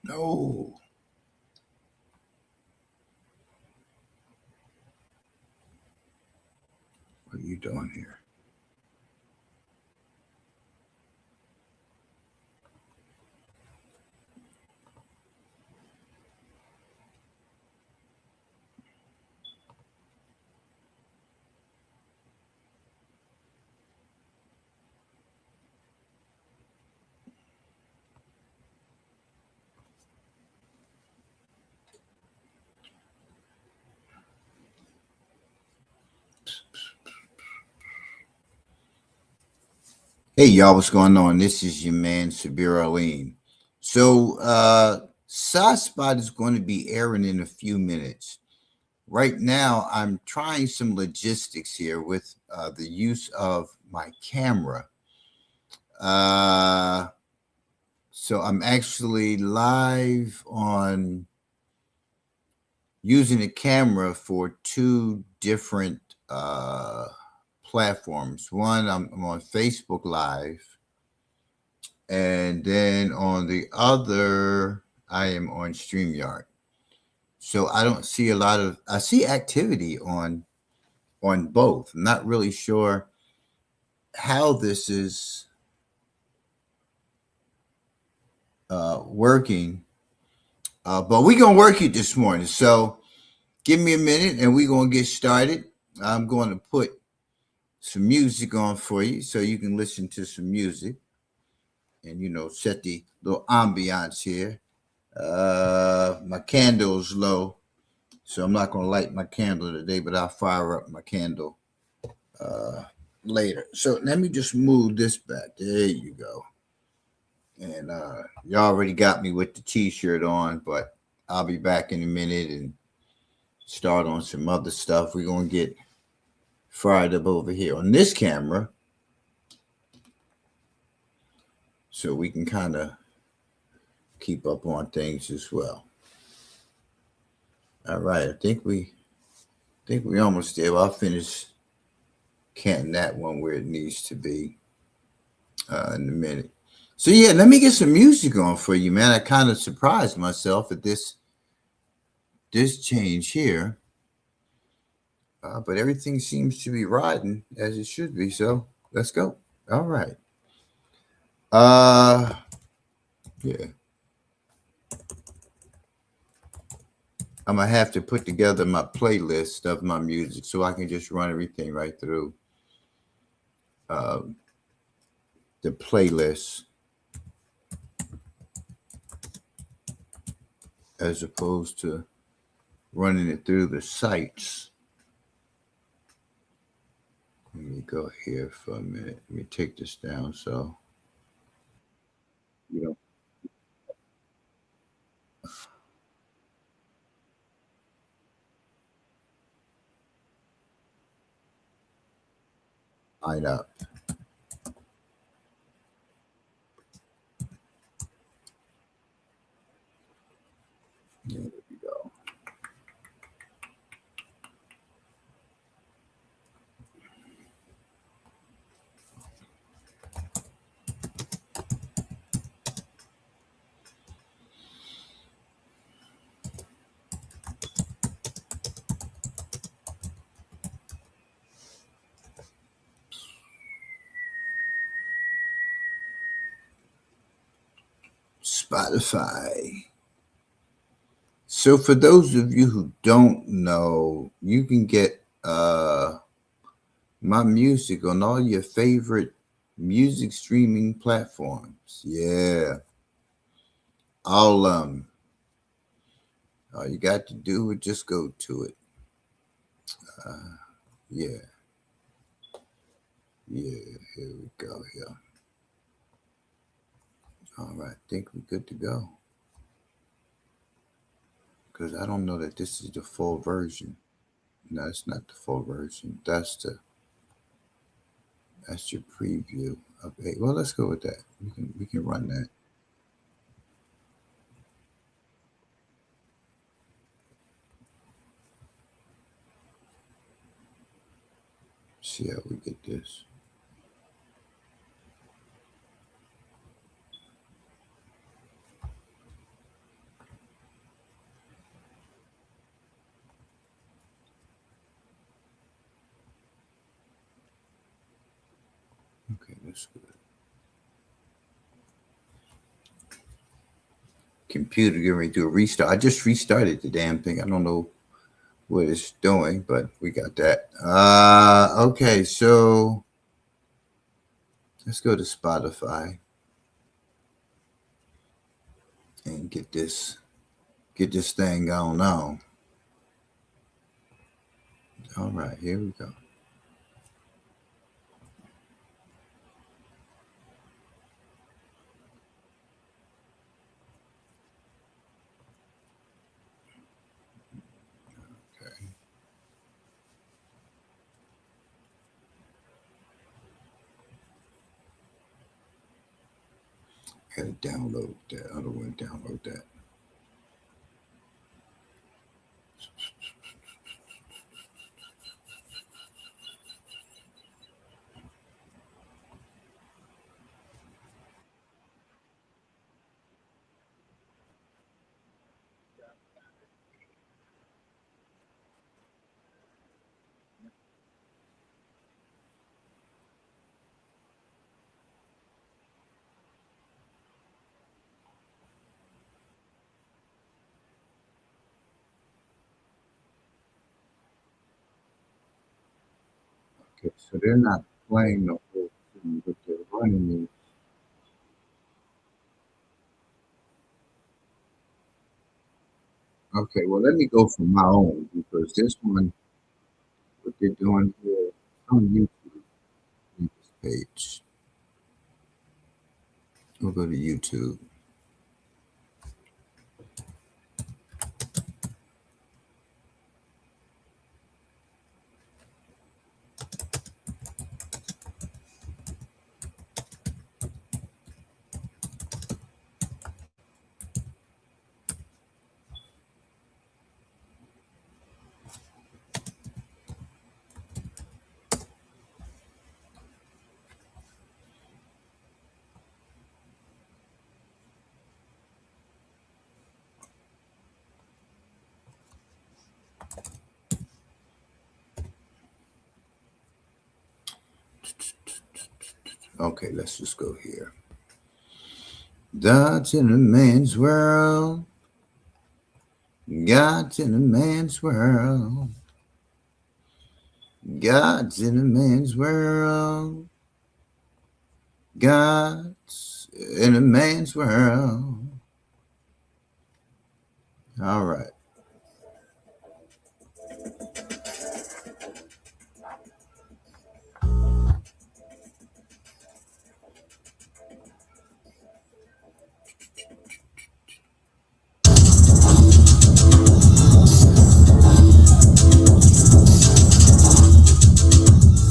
No. What are you doing here? Hey y'all, what's going on? This is your man Sabir Alim. SciSpot is going to be airing in a few minutes. Right now, I'm trying some logistics here with the use of my camera. Uh, so I'm actually live on using the camera for two different platforms. One, I'm on Facebook Live, and then on the other, I am on StreamYard. So I don't see a lot of I see activity on both. I'm not really sure how this is working, but we're gonna work it this morning. So give me a minute, and we're gonna get started. I'm going to put some music on for you, so you can listen to some music, and set the little ambiance here. My candle's low, so I'm not gonna light my candle today, but I'll fire up my candle uh, later. So let me just move this back. There you go. And you already got me with the t-shirt on, but I'll be back in a minute and start on some other stuff. We're gonna get fired up over here on this camera, so we can kind of keep up on things as well. All right, I think we almost there. I'll finish canting that one where it needs to be in a minute. So yeah, let me get some music on for you, man. I kind of surprised myself at this change here, but everything seems to be riding as it should be. So let's go. All right. Uh, yeah. I'm gonna have to put together my playlist of my music so I can just run everything right through uh, the playlist as opposed to running it through the sites. Let me go here for a minute. Let me take this down so you don't line up. There we go. Spotify. So for those of you who don't know, you can get my music on all your favorite music streaming platforms. Yeah, all all you got to do is just go to it. Uh, yeah, yeah. Here we go. Here. All right, I think we're good to go. Because I don't know that this is the full version. No, it's not the full version. That's your preview of it. Well, let's go with that. We can run that. See how we get this. That's good. Computer getting ready to do a restart. I just restarted the damn thing. I don't know what it's doing, but we got that. Okay, so let's go to Spotify and get this thing going on. All right, here we go. Okay. Gotta download that. I don't want to download that. Okay, so they're not playing the whole thing, but they're running it. Okay, well, let me go for my own because this one, what they're doing here on YouTube, this page. We'll go to YouTube. Okay, let's just go here. God's in a man's world. God's in a man's world. God's in a man's world. God's in a man's world. All right.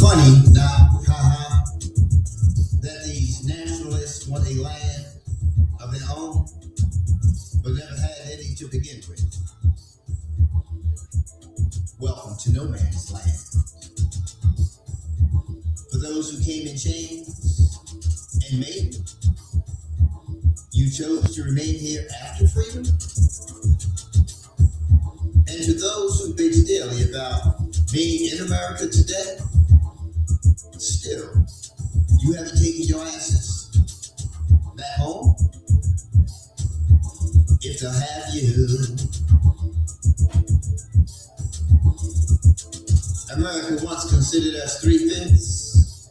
Funny now, that these nationalists want a land of their own, but never had any to begin with. Welcome to no man's land. For those who came in chains and made it, you chose to remain here after freedom. And to those who bitch daily about being in America today, still, you haven't taken your asses back home. If they'll have you. America once considered us 3/5.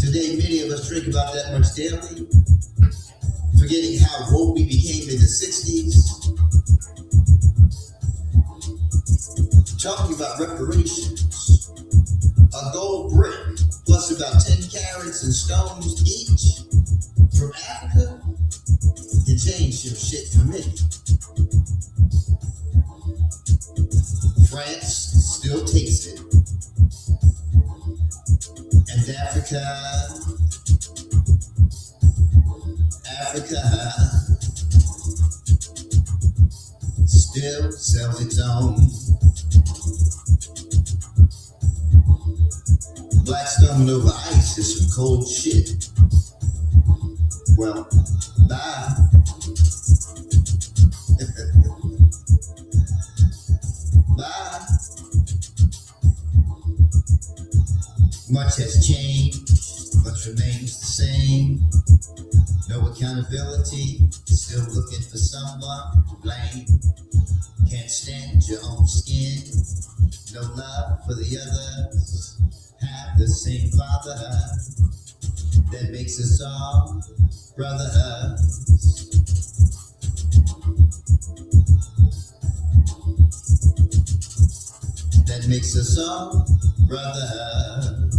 Today, many of us drink about that much daily, forgetting how woke we became in the 60s. Talking about reparations, a gold brick plus about 10 carats and stones each from Africa can change some shit for me. France still takes it. And Africa still sells its own. Blackstone over ice is some cold shit. Well, bye. Bye. Much has changed. but remains the same. No accountability, still looking for someone to blame. Can't stand your own skin, no love for the others. Have the same fatherhood that makes us all brotherhood. That makes us all brotherhood.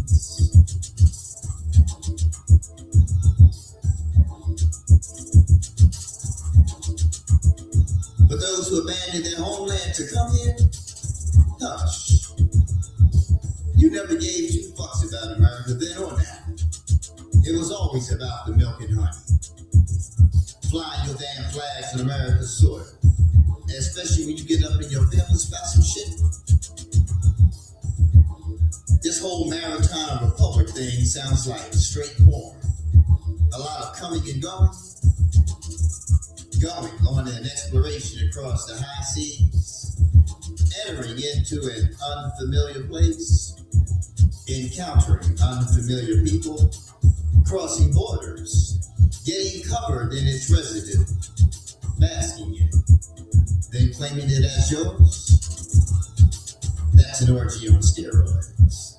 For those who abandoned their homeland to come here, hush. You never gave two fucks about America then or now. It was always about the milk and honey. Flying your damn flags on America's soil. Especially when you get up in your feelings about some shit. This whole maritime republic thing sounds like straight porn. A lot of coming and going. Going on an exploration across the high seas. Entering into an unfamiliar place. Encountering unfamiliar people. Crossing borders. Getting covered in its residue. Basking in it. Then claiming it as yours. That's an orgy on steroids.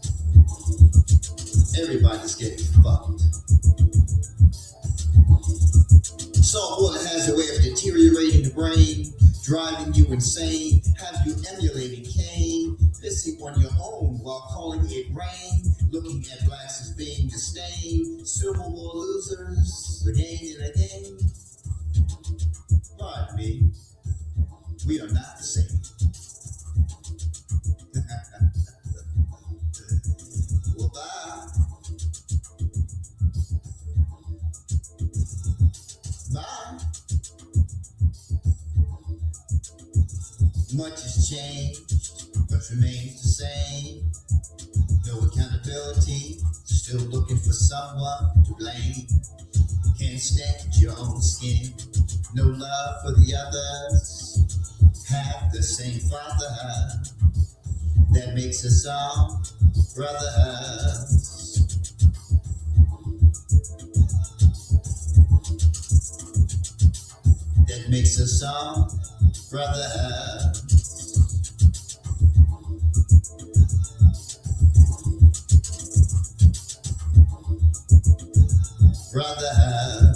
Everybody's getting fucked. Salt water has a way of deteriorating the brain, driving you insane, have you emulating Cain, pissing on your own while calling it rain, looking at blacks as being disdained, Civil War losers, again and again. Pardon me, we are not the same. Well, bye. Bye. Much has changed, but remains the same. No accountability, still looking for someone to blame. Can't stand your own skin, no love for the others. Have the same fatherhood that makes us all brotherhood. That makes us all brotherhood. Brotherhood.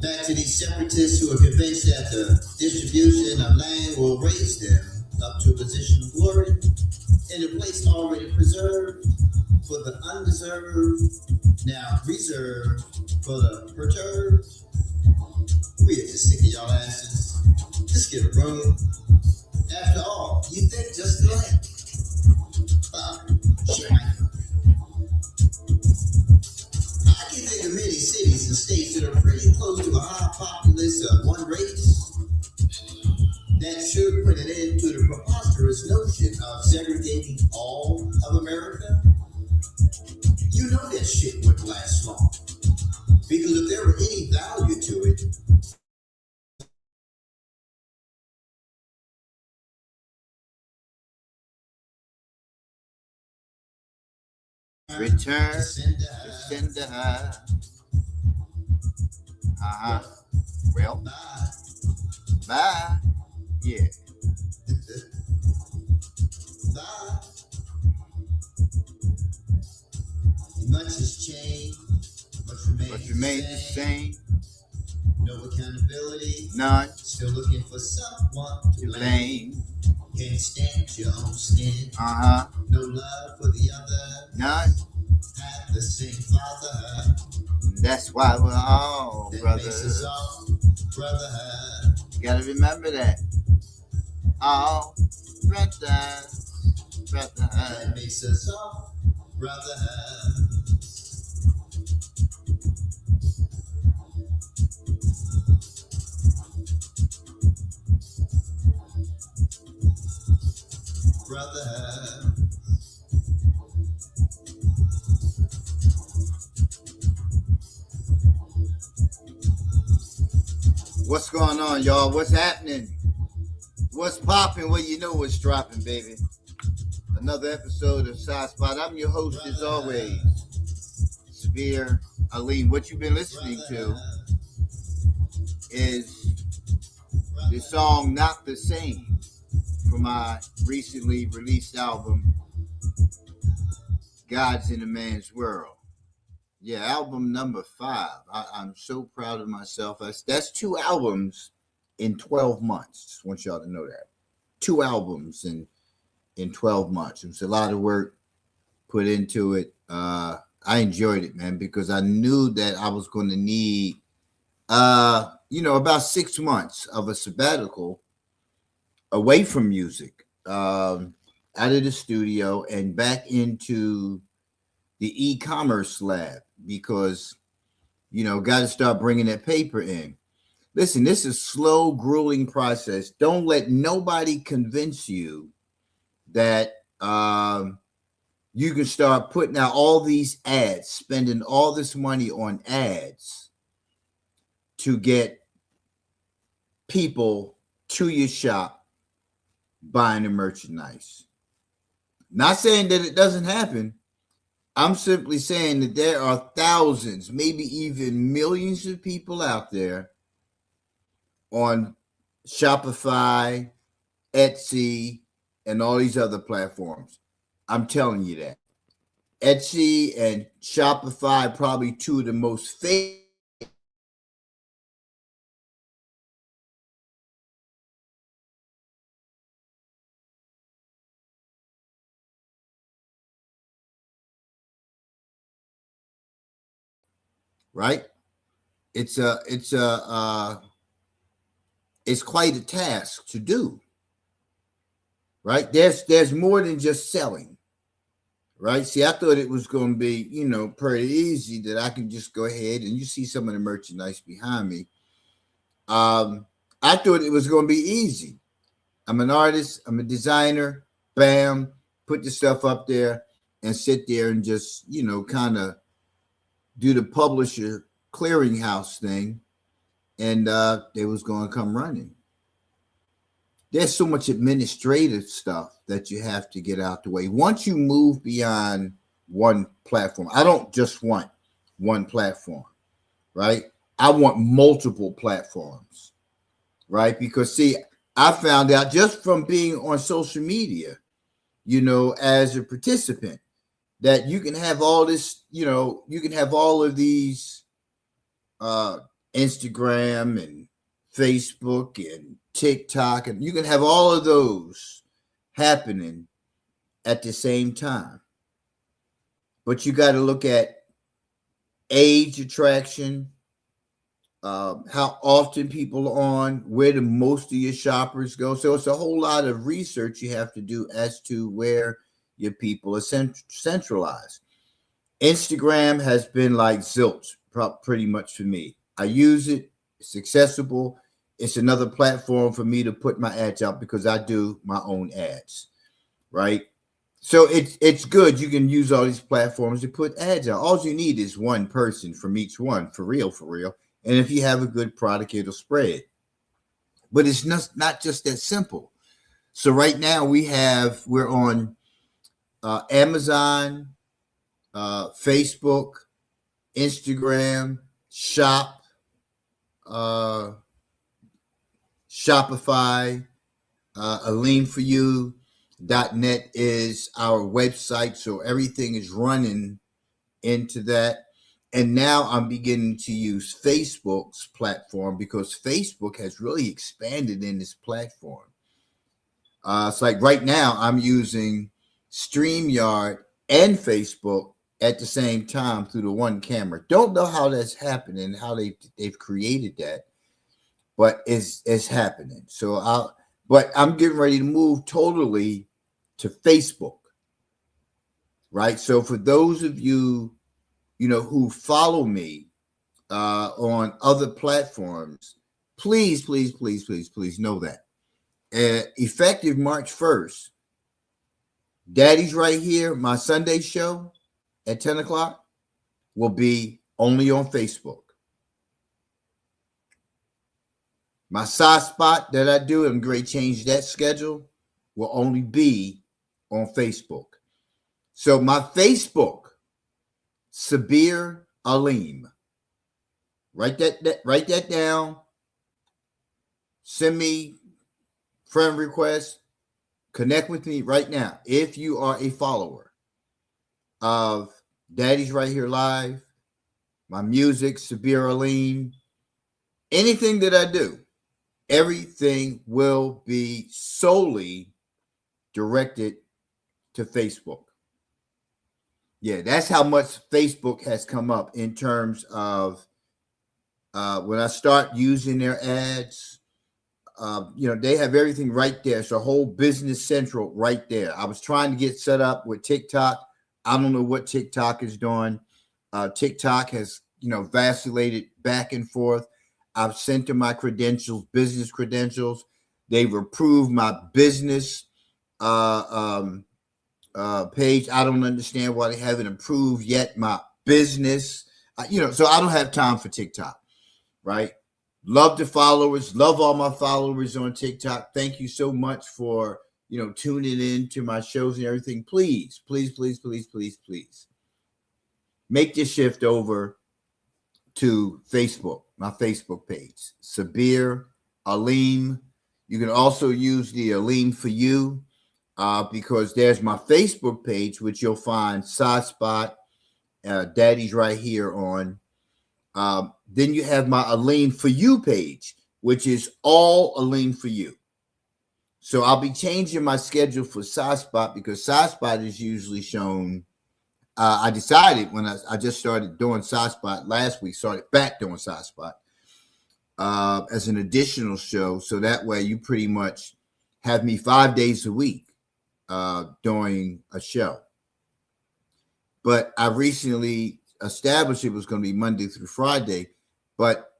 Back to these separatists who are convinced that the distribution of land will raise them up to a position of glory in a place already preserved for the undeserved, now reserved for the perturbed. We are just sick of y'all asses. Just get a room. After all, you think just the land. Shit. I can think of many cities and states that are pretty close to a high populace of one race. That should put an end to the preposterous notion of segregating all of America. You know that shit wouldn't last long. Because if there were any value to it, Return to sender. Well, bye. Yeah. Bye. Much has changed, but remains the same. No accountability. None Still looking for someone to to blame. Can't stand your own skin. No love for the other. None. Have the same fatherhood. That's why we're all That brothers. makes us all brotherhood. You gotta remember that. All brothers. That makes us all brotherhood. Brotherhood. What's going on, y'all? What's happening? What's popping? Well, you know what's dropping, baby. Another episode of Side Spot. I'm your host, as always, Sabir Ali. What you've been listening to is the song Not the Same from my recently released album, God's in a Man's World. Yeah, album number 5. I'm so proud of myself. That's 2 albums in 12 months. Just want y'all to know that. 2 albums in 12 months. It was a lot of work put into it. I enjoyed it, man, because I knew that I was going to need, about 6 months of a sabbatical away from music, out of the studio and back into the e-commerce lab because, got to start bringing that paper in. Listen, this is a slow, grueling process. Don't let nobody convince you that you can start putting out all these ads, spending all this money on ads to get people to your shop buying the merchandise. Not saying that it doesn't happen. I'm simply saying that there are thousands, maybe even millions of people out there on Shopify, Etsy, and all these other platforms. I'm telling you that. Etsy and Shopify are probably 2 of the most famous. Right? It's quite a task to do. Right? There's more than just selling. Right? See, I thought it was going to be, pretty easy that I can just go ahead and you see some of the merchandise behind me. I thought it was going to be easy. I'm an artist. I'm a designer. Bam, put the stuff up there and sit there and just, kind of do the publisher clearinghouse thing. And they was going to come running. There's so much administrative stuff that you have to get out the way. Once you move beyond one platform, I don't just want one platform, right? I want multiple platforms, right? Because see, I found out just from being on social media, as a participant, that you can have all this, you can have all of these Instagram and Facebook and TikTok, and you can have all of those happening at the same time. But you got to look at age attraction, how often people are on, where the most of your shoppers go. So it's a whole lot of research you have to do as to where your people are centralized. Instagram has been like zilch pretty much for me. I use it. It's accessible. It's another platform for me to put my ads out because I do my own ads, right? So it's good. You can use all these platforms to put ads out. All you need is one person from each one, for real. And if you have a good product, it'll spread. But it's not just that simple. So right now we're on Amazon, Facebook, Instagram, Shop, Shopify, AleanForYou.net is our website. So everything is running into that. And now I'm beginning to use Facebook's platform because Facebook has really expanded in this platform. It's like right now I'm using StreamYard and Facebook at the same time through the one camera. Don't know how that's happening, how they've created that, but it's happening. But I'm getting ready to move totally to Facebook, right? So for those of you, who follow me on other platforms, please know that effective March 1st, Daddy's Right Here, my Sunday show at 10 o'clock will be only on Facebook. My side spot that I do, I'm going to change that schedule, will only be on Facebook. So my Facebook, Sabir Aleem. Write that down. Send me friend request. Connect with me right now if you are a follower of Daddy's Right Here Live, my music, Sabir Aleem, anything that I do, everything will be solely directed to Facebook. Yeah, that's how much Facebook has come up in terms of when I start using their ads. They have everything right there. It's a whole Business Central right there. I was trying to get set up with TikTok. I don't know what TikTok is doing. TikTok has, vacillated back and forth. I've sent them my credentials, business credentials. They've approved my business page. I don't understand why they haven't approved yet my business. So I don't have time for TikTok, right? Love the followers. Love all my followers on TikTok. Thank you so much for, tuning in to my shows and everything. Please, please, please, please, please, please make the shift over to Facebook, my Facebook page, Sabir Aleem. You can also use the Aleem for You because there's my Facebook page, which you'll find Side Spot, Daddy's Right Here on. Then you have my Aleem for You page, which is all Aleem for You. So I'll be changing my schedule for Side Spot because Side Spot is usually shown. I decided when I just started doing Side Spot last week, started back doing Side Spot as an additional show. So that way you pretty much have me 5 days a week doing a show. But I recently established it was going to be Monday through Friday, but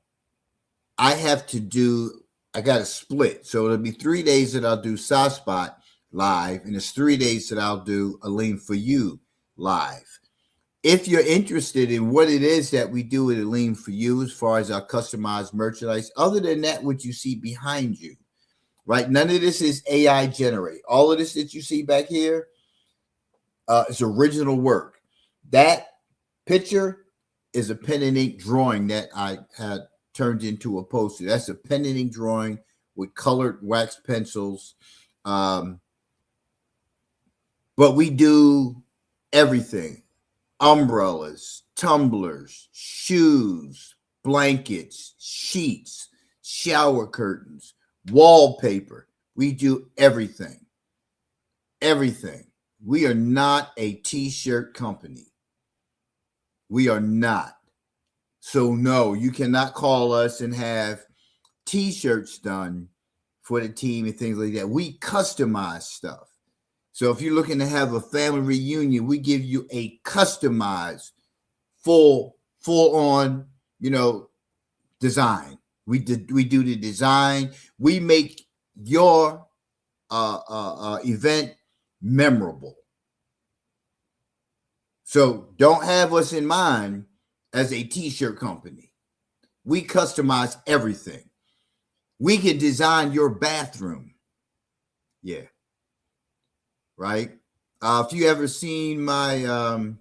I got to split. So it'll be 3 days that I'll do Side Spot live, and it's 3 days that I'll do Aleem for You live. If you're interested in what it is that we do at Aleem for You, as far as our customized merchandise, other than that, what you see behind you, right? None of this is AI generated. All of this that you see back here is original work. That picture is a pen and ink drawing that I had turned into a poster. That's a pen and ink drawing with colored wax pencils. But we do everything. Umbrellas, tumblers, shoes, blankets, sheets, shower curtains, wallpaper. We do everything. Everything. We are not a t-shirt company. We are not. So no, you cannot call us and have t-shirts done for the team and things like that. We customize stuff. So if you're looking to have a family reunion, we give you a customized, full on, design. We do the design. We make your event memorable. So don't have us in mind as a t-shirt company. We customize everything. We can design your bathroom. Yeah. Right? If you ever seen my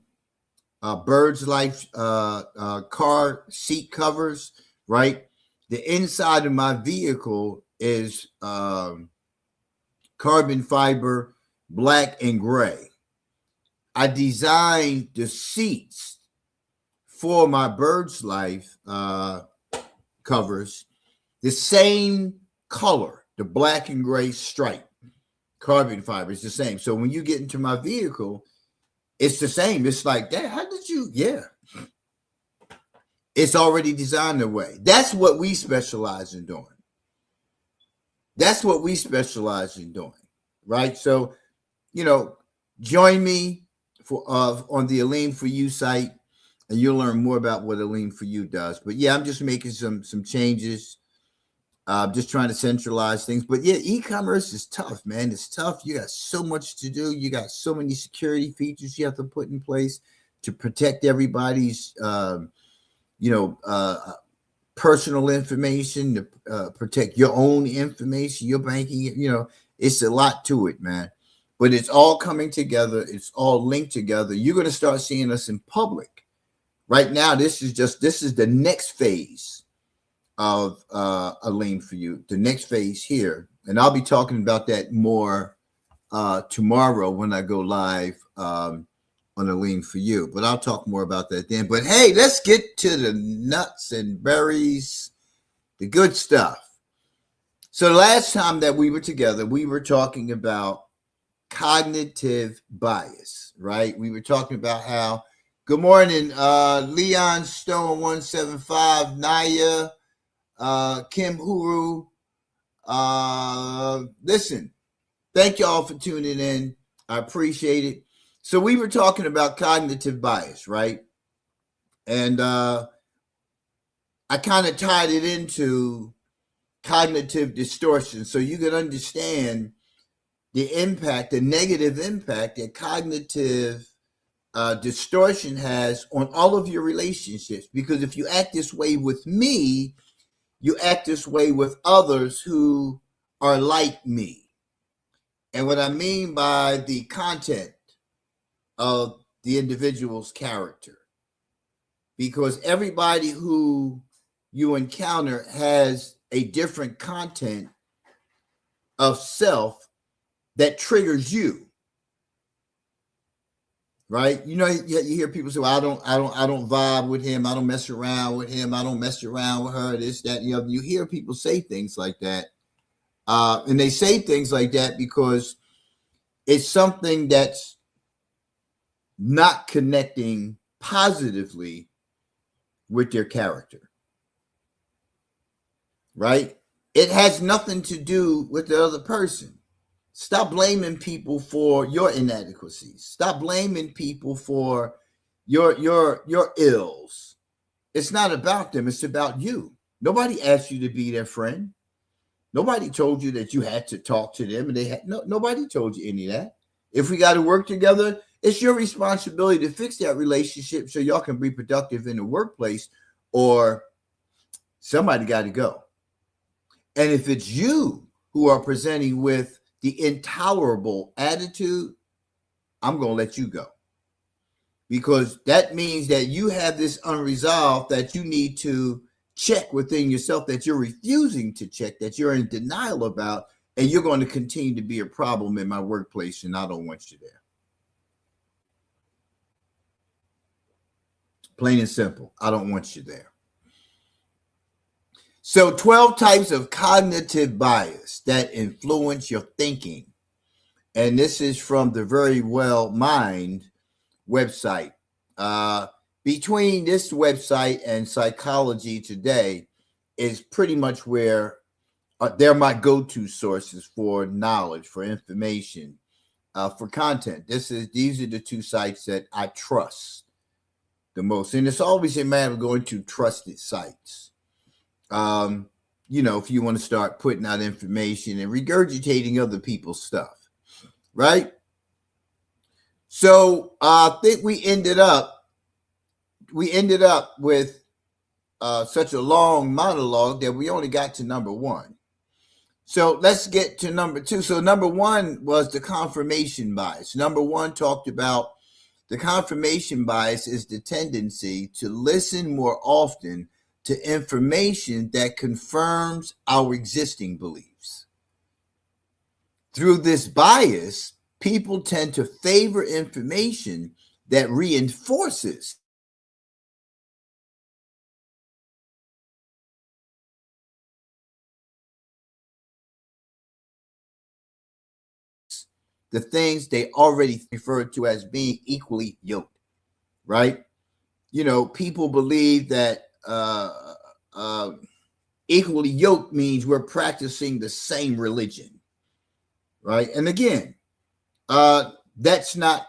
Birds Life car seat covers, right? The inside of my vehicle is carbon fiber, black and gray. I designed the seats for my Birds Life covers the same color, the black and gray stripe. Carbon fiber is the same. So when you get into my vehicle, it's the same. It's like that. How did you? Yeah. It's already designed that way. That's what we specialize in doing. That's what we specialize in doing. Right. So, join me for on the Aleem for You site, and you'll learn more about what Aleem for You does. But yeah, I'm just making some changes. Just trying to centralize things. But yeah, e-commerce is tough, man. It's tough. You got so much to do. You got so many security features you have to put in place to protect everybody's, personal information, to protect your own information, your banking. It's a lot to it, man. But it's all coming together. It's all linked together. You're going to start seeing us in public. Right now, this is the next phase of a lane for you. The next phase here, and I'll be talking about that more tomorrow when I go live on a lane for you. But I'll talk more about that then. But hey, let's get to the nuts and berries, the good stuff. So the last time that we were together, we were talking about cognitive bias, right? We were talking about how, good morning, Leon Stone 175, Naya, Kim Huru. Listen, thank y'all for tuning in. I appreciate it. So we were talking about cognitive bias, right? And I kind of tied it into cognitive distortion so you can understand the impact, the negative impact that cognitive distortion has on all of your relationships. Because if you act this way with me, you act this way with others who are like me. And what I mean by the content of the individual's character, because everybody who you encounter has a different content of self that triggers you, right? You hear people say, well, I don't vibe with him. I don't mess around with him. I don't mess around with her. This, that, and the other. You hear people say things like that. And they say things like that because it's something that's not connecting positively with their character, right? It has nothing to do with the other person. Stop blaming people for your inadequacies. Stop blaming people for your ills. It's not about them. It's about you. Nobody asked you to be their friend. Nobody told you that you had to talk to them, and nobody told you any of that. If we got to work together, it's your responsibility to fix that relationship so y'all can be productive in the workplace, or somebody got to go. And if it's you who are presenting with the intolerable attitude, I'm going to let you go. Because that means that you have this unresolved that you need to check within yourself, that you're refusing to check, that you're in denial about, and you're going to continue to be a problem in my workplace, and I don't want you there. Plain and simple. I don't want you there. So 12 types of cognitive bias that influence your thinking. And this is from the Very Well Mind website. Between this website and Psychology Today is pretty much where they're my go-to sources for knowledge, for information, for content. These are the two sites that I trust the most. And it's always a matter of going to trusted sites. If you want to start putting out information and regurgitating other people's stuff, right? So I think we ended up with such a long monologue that we only got to number one. So let's get to number two. So number one was the confirmation bias. Number one talked about the confirmation bias is the tendency to listen more often to information that confirms our existing beliefs. Through this bias, people tend to favor information that reinforces the things they already referred to as being equally yoked, right? People believe that equally yoked means we're practicing the same religion, right? And again, that's not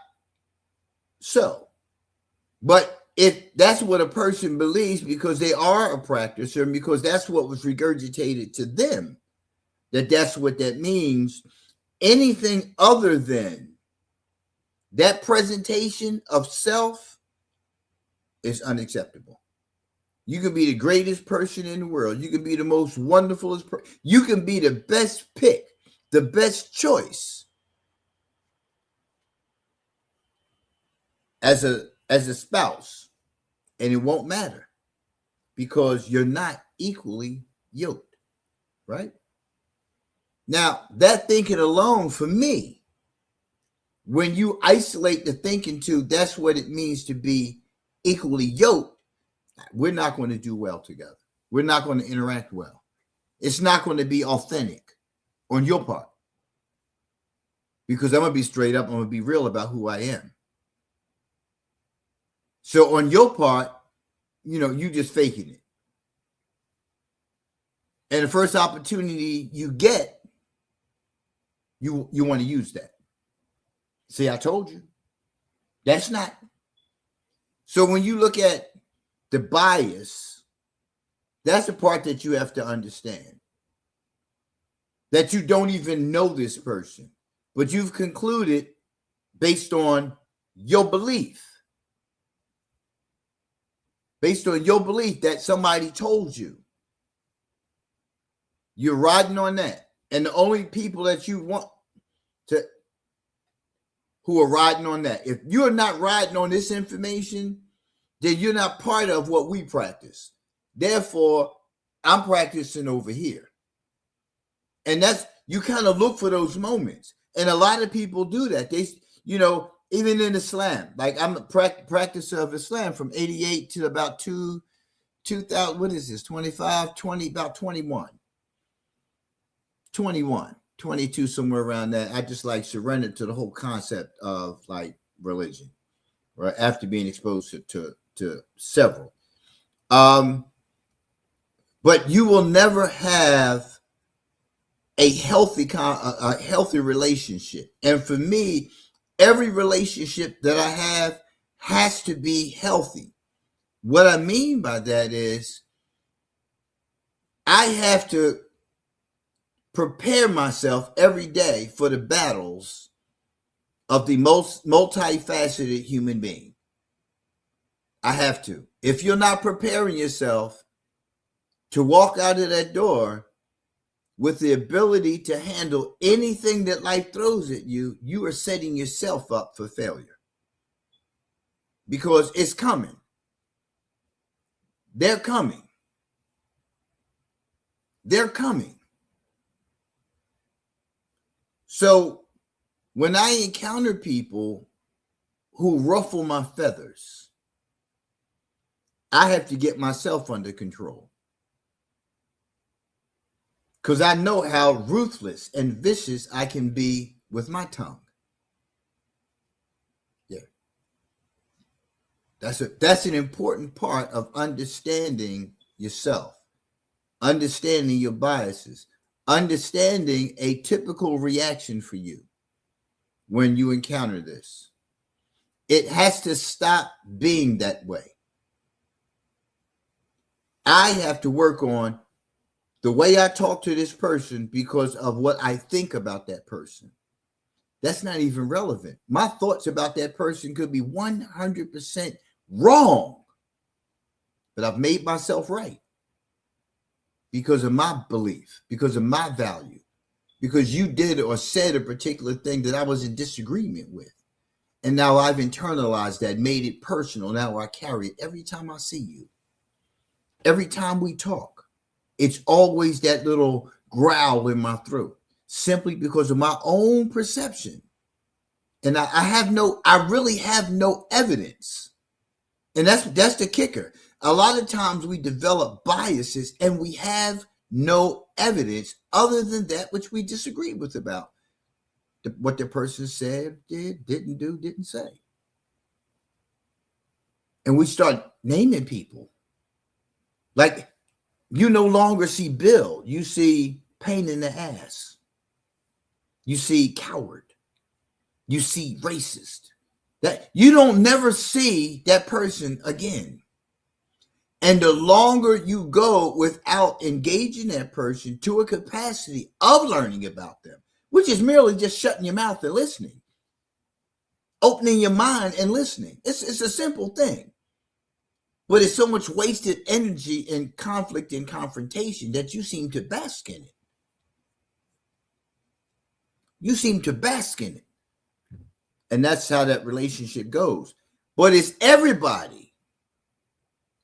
so. But if that's what a person believes because they are a practicer and because that's what was regurgitated to them, that's what that means, anything other than that presentation of self is unacceptable. You can be the greatest person in the world. You can be the most wonderfulest person. You can be the best pick, the best choice as a spouse, and it won't matter because you're not equally yoked, right? Now, that thinking alone, for me, when you isolate the thinking to that's what it means to be equally yoked, we're not going to do well together. We're not going to interact well. It's not going to be authentic on your part because I'm going to be straight up. I'm going to be real about who I am. So on your part, you just faking it. And the first opportunity you get, you want to use that. See, I told you. That's not. So when you look at the bias, that's the part that you have to understand. That you don't even know this person, but you've concluded based on your belief. Based on your belief that somebody told you. You're riding on that. And the only people that you want to who are riding on that, if you're not riding on this information, then you're not part of what we practice. Therefore, I'm practicing over here. And that's, you kind of look for those moments. And a lot of people do that. They, even in Islam, like I'm a practicer of Islam from 88 to about 2000, what is this, 25, 20, about 21, 22, somewhere around that. I just like surrendered to the whole concept of like religion, right? After being exposed to several. But you will never have a healthy relationship. And for me, every relationship that I have has to be healthy. What I mean by that is I have to prepare myself every day for the battles of the most multifaceted human being. I have to. If you're not preparing yourself to walk out of that door with the ability to handle anything that life throws at you, you are setting yourself up for failure. Because it's coming. They're coming. They're coming. So when I encounter people who ruffle my feathers, I have to get myself under control. Because I know how ruthless and vicious I can be with my tongue. Yeah. That's an important part of understanding yourself, understanding your biases, understanding a typical reaction for you when you encounter this. It has to stop being that way. I have to work on the way I talk to this person because of what I think about that person. That's not even relevant. My thoughts about that person could be 100% wrong, but I've made myself right because of my belief, because of my value, because you did or said a particular thing that I was in disagreement with. And now I've internalized that, made it personal. Now I carry it every time I see you. Every time we talk, it's always that little growl in my throat, simply because of my own perception. And I really have no evidence. And that's the kicker. A lot of times we develop biases and we have no evidence other than that which we disagree with about what the person said, did, didn't do, didn't say. And we start naming people. Like, you no longer see Bill. You see pain in the ass. You see coward. You see racist. That you don't never see that person again. And the longer you go without engaging that person to a capacity of learning about them, which is merely just shutting your mouth and listening, opening your mind and listening. It's a simple thing. But it's so much wasted energy in conflict and confrontation that you seem to bask in it. You seem to bask in it. And that's how that relationship goes. But it's everybody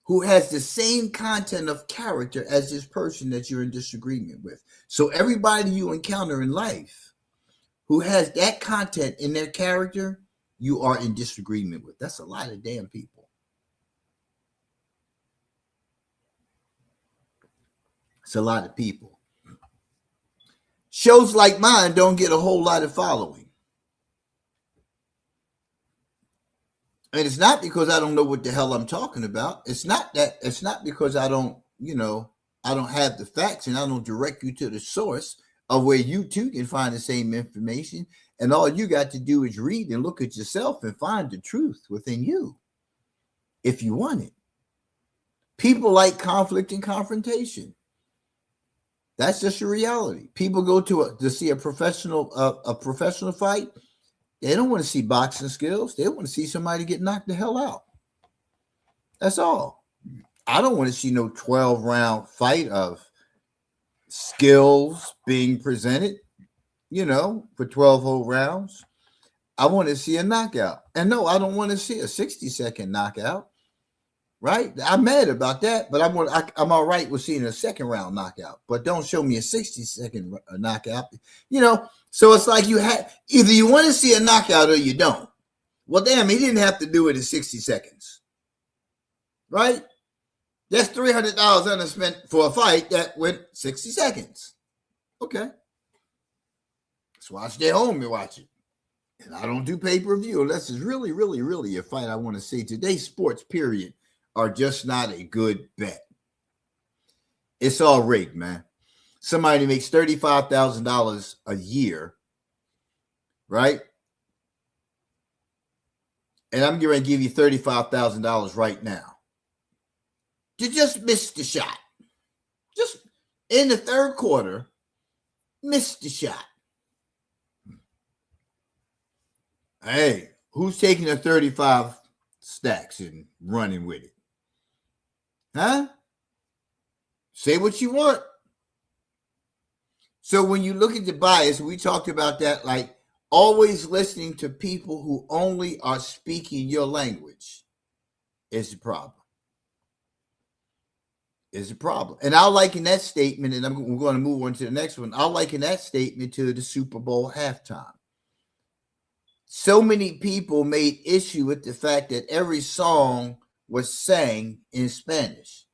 who has the same content of character as this person that you're in disagreement with. So everybody you encounter in life who has that content in their character, you are in disagreement with. That's a lot of damn people. It's a lot of people. Shows like mine don't get a whole lot of following. And it's not because I don't know what the hell I'm talking about. It's not because I don't have the facts and I don't direct you to the source of where you too can find the same information. And all you got to do is read and look at yourself and find the truth within you if you want it. People like conflict and confrontation. That's just a reality. People go to see a professional fight. They don't want to see boxing skills. They want to see somebody get knocked the hell out. That's all. I don't want to see no 12-round fight of skills being presented, for 12 whole rounds. I want to see a knockout. And no, I don't want to see a 60-second knockout. Right? I'm mad about that, but I'm all right with seeing a second round knockout. But don't show me a 60-second knockout. So it's like either you want to see a knockout or you don't. Well, damn, he didn't have to do it in 60 seconds. Right? That's $300 underspent for a fight that went 60 seconds. Okay. So I stay home and watch it. And I don't do pay-per-view unless it's really, really, really a fight I want to see. Today's sports, period, are just not a good bet. It's all rigged, man. Somebody makes $35,000 a year, right? And I'm going to give you $35,000 right now. You just missed the shot. Just in the third quarter, missed the shot. Hey, who's taking the 35 stacks and running with it? Huh? Say what you want. So when you look at the bias, we talked about that, like always listening to people who only are speaking your language is the problem. Is a problem. And I'll liken that statement, and we're going to move on to the next one. I'll liken that statement to the Super Bowl halftime. So many people made issue with the fact that every song was sang in Spanish.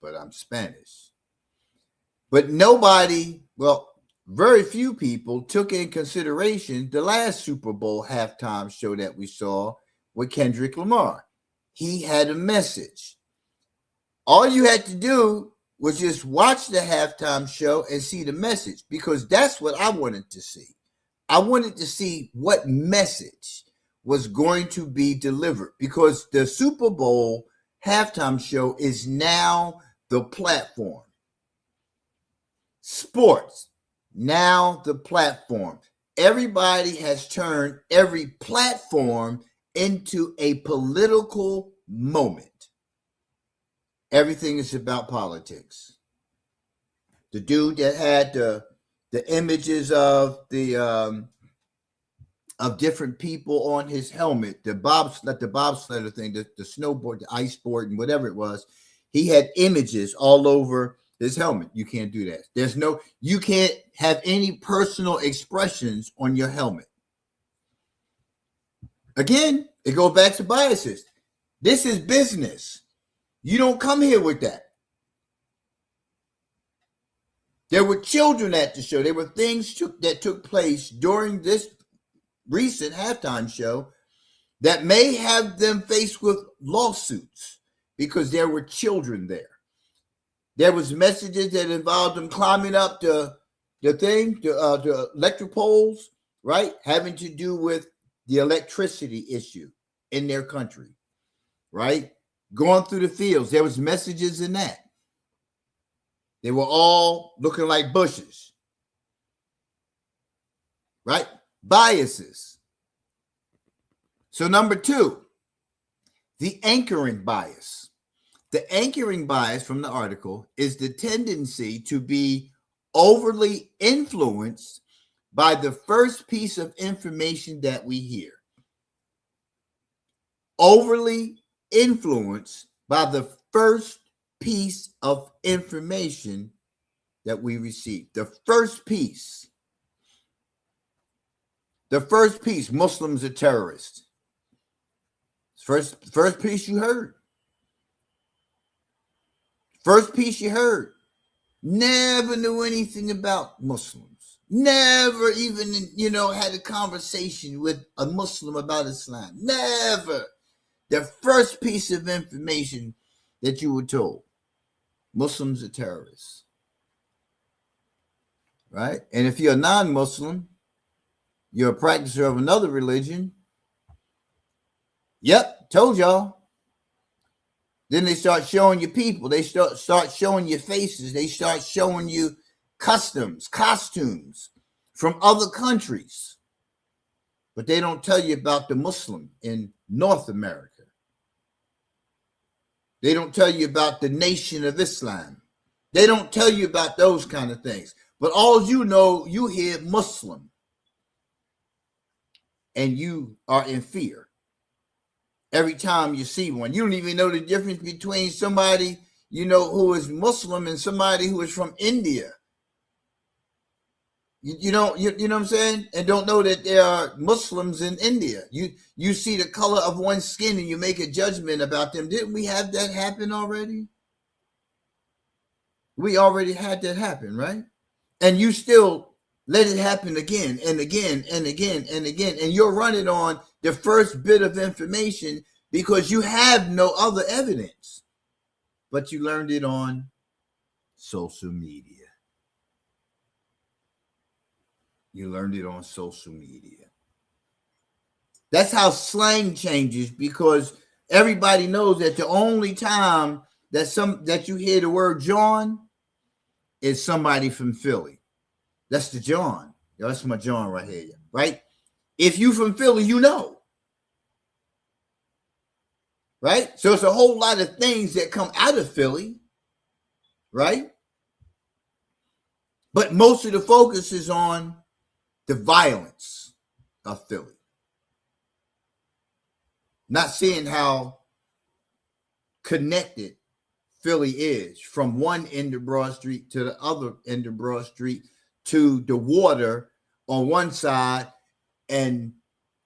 But I'm Spanish. But very few people took in consideration the last Super Bowl halftime show that we saw with Kendrick Lamar. He had a message. All you had to do was just watch the halftime show and see the message, because that's what I wanted to see. I wanted to see what message was going to be delivered, because the Super Bowl halftime show is now the platform. Sports, now the platform. Everybody has turned every platform into a political moment. Everything is about politics. The dude that had the images of the of different people on his helmet, the bobsledder thing, the snowboard, the ice board, and whatever it was, he had images all over his helmet. You can't do that. You can't have any personal expressions on your helmet. Again, it goes back to biases. This is business. You don't come here with that. There were children at the show. There were things that took place during this recent halftime show that may have them faced with lawsuits because there were children there. There was messages that involved them climbing up the electric poles, right? Having to do with the electricity issue in their country, right? Going through the fields, there was messages in that. They were all looking like bushes, right? Biases. So number two, The anchoring bias. The anchoring bias from the article is the tendency to be overly influenced by the first piece of information that we hear. Overly influenced by the first piece of information that we receive. The first piece. Muslims are terrorists. First piece you heard. First piece you heard. Never knew anything about Muslims. Never even, had a conversation with a Muslim about Islam. Never. The first piece of information that you were told. Muslims are terrorists. Right? And if you're a non-Muslim, you're a practicer of another religion. Yep, told y'all. Then they start showing you people. They start showing you faces. They start showing you costumes from other countries. But they don't tell you about the Muslim in North America. They don't tell you about the Nation of Islam. They don't tell you about those kind of things. But all you know, you hear Muslim. And you are in fear. Every time you see one, you don't even know the difference between somebody, who is Muslim and somebody who is from India. You know what I'm saying? And don't know that there are Muslims in India. You see the color of one's skin and you make a judgment about them. Didn't we have that happen already? We already had that happen, right? And you still let it happen again and again and again and again. And you're running on the first bit of information because you have no other evidence. But you learned it on social media. You learned it on social media. That's how slang changes, because everybody knows that the only time that you hear the word John is somebody from Philly. That's the John. Yo, that's my John right here, right? If you from Philly, you know. Right? So it's a whole lot of things that come out of Philly, right? But most of the focus is on the violence of Philly. Not seeing how connected Philly is from one end of Broad Street to the other end of Broad Street, to the water on one side, and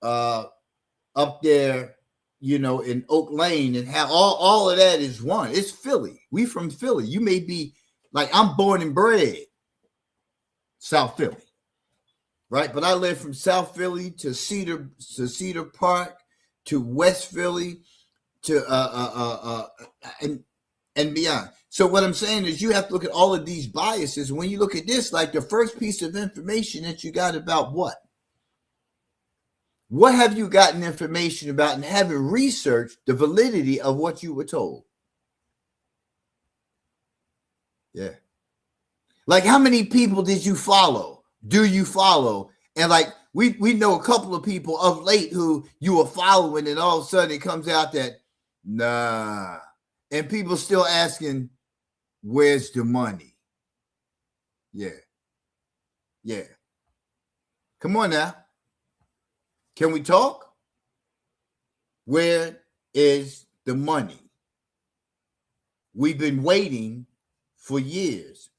up there, in Oak Lane, and how all of that is one. It's Philly. We from Philly. You may be like, I'm born and bred South Philly, right? But I live from South Philly to Cedar Park to West Philly to and beyond. So what I'm saying is, you have to look at all of these biases. When you look at this, like the first piece of information that you got about what? What have you gotten information about, and haven't researched the validity of what you were told? Yeah. Like, how many people did you follow? Do you follow? And like, we know a couple of people of late who you were following, and all of a sudden it comes out that, nah. And people still asking, where's the money? Yeah. Yeah. Come on now. Can we talk? Where is the money? We've been waiting for years.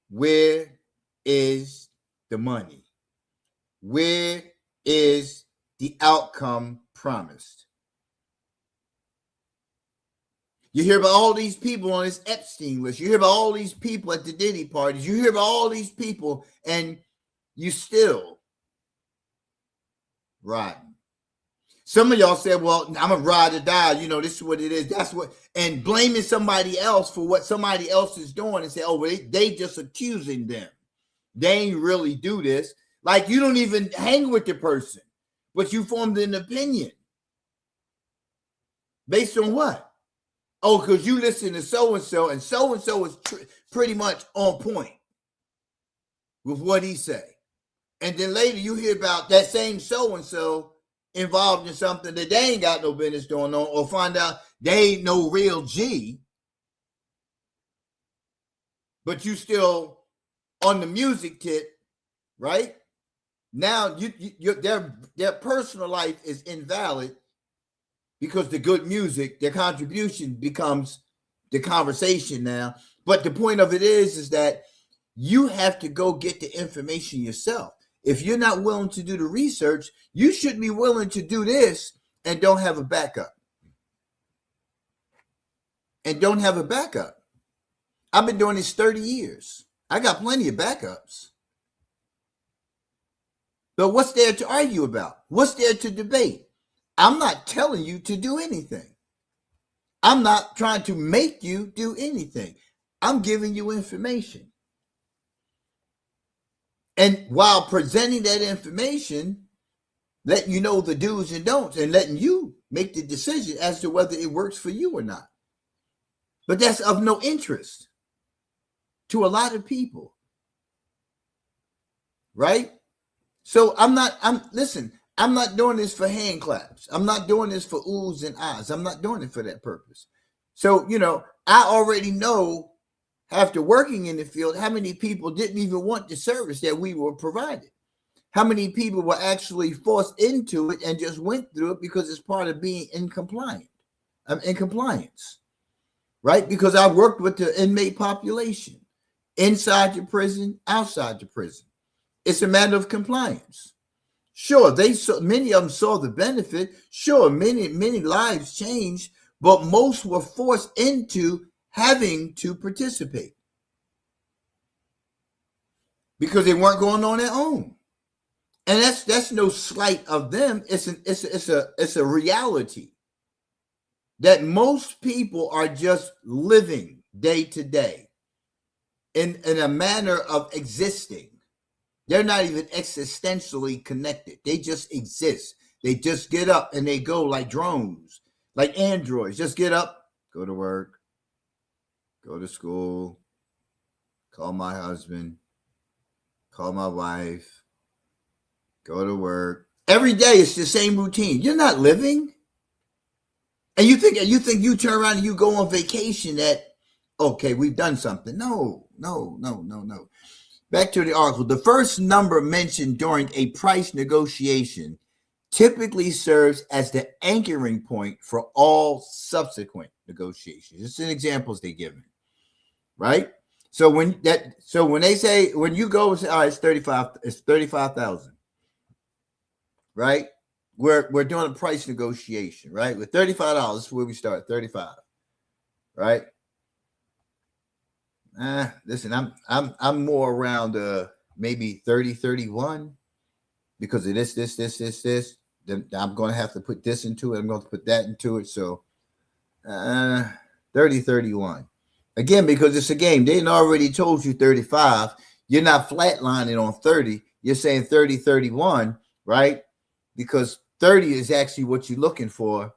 Where is the money? Where is the outcome promised? You hear about all these people on this Epstein list. You hear about all these people at the Diddy parties. You hear about all these people, and you still riding. Some of y'all said, well, I'm a ride or die. This is what it is. That's what, and blaming somebody else for what somebody else is doing, and say, oh, well, they just accusing them. They ain't really do this. Like, you don't even hang with the person, but you formed an opinion. Based on what? Oh, because you listen to so-and-so, and so-and-so is pretty much on point with what he say. And then later you hear about that same so-and-so involved in something that they ain't got no business doing on, or find out they ain't no real G, but you still on the music tip, right? Now their personal life is invalid because the good music, their contribution becomes the conversation now. But the point of it is that you have to go get the information yourself. If you're not willing to do the research, you shouldn't be willing to do this and don't have a backup. And don't have a backup. I've been doing this 30 years. I got plenty of backups. But what's there to argue about? What's there to debate? I'm not telling you to do anything. I'm not trying to make you do anything. I'm giving you information. And while presenting that information, letting you know the do's and don'ts and letting you make the decision as to whether it works for you or not. But that's of no interest to a lot of people. Right? So I'm not doing this for hand claps. I'm not doing this for oohs and ahs. I'm not doing it for that purpose. So, I already know after working in the field, how many people didn't even want the service that we were provided. How many people were actually forced into it and just went through it because it's part of being in compliance, right? Because I worked with the inmate population inside the prison, outside the prison. It's a matter of compliance. Sure, many of them saw the benefit. Sure, many lives changed, but most were forced into having to participate because they weren't going on their own. And that's no slight of them. It's a reality that most people are just living day to day in a manner of existing. They're not even existentially connected. They just exist. They just get up and they go like drones, like androids. Just get up, go to work, go to school, call my husband, call my wife, go to work. Every day it's the same routine. You're not living. And you think you turn around and you go on vacation that, okay, we've done something. No. Back to the article. The first number mentioned during a price negotiation typically serves as the anchoring point for all subsequent negotiations. It's an examples they give me, right? So when you go and say, all right, it's 35,000, right? We're doing a price negotiation, right? With $35 is where we start, 35, right? Listen, I'm more around maybe 30, 31 because of this. Then I'm going to have to put this into it. I'm going to put that into it. So 30, 31. Again, because it's a game. They already told you 35. You're not flatlining on 30. You're saying 30, 31, right? Because 30 is actually what you're looking for,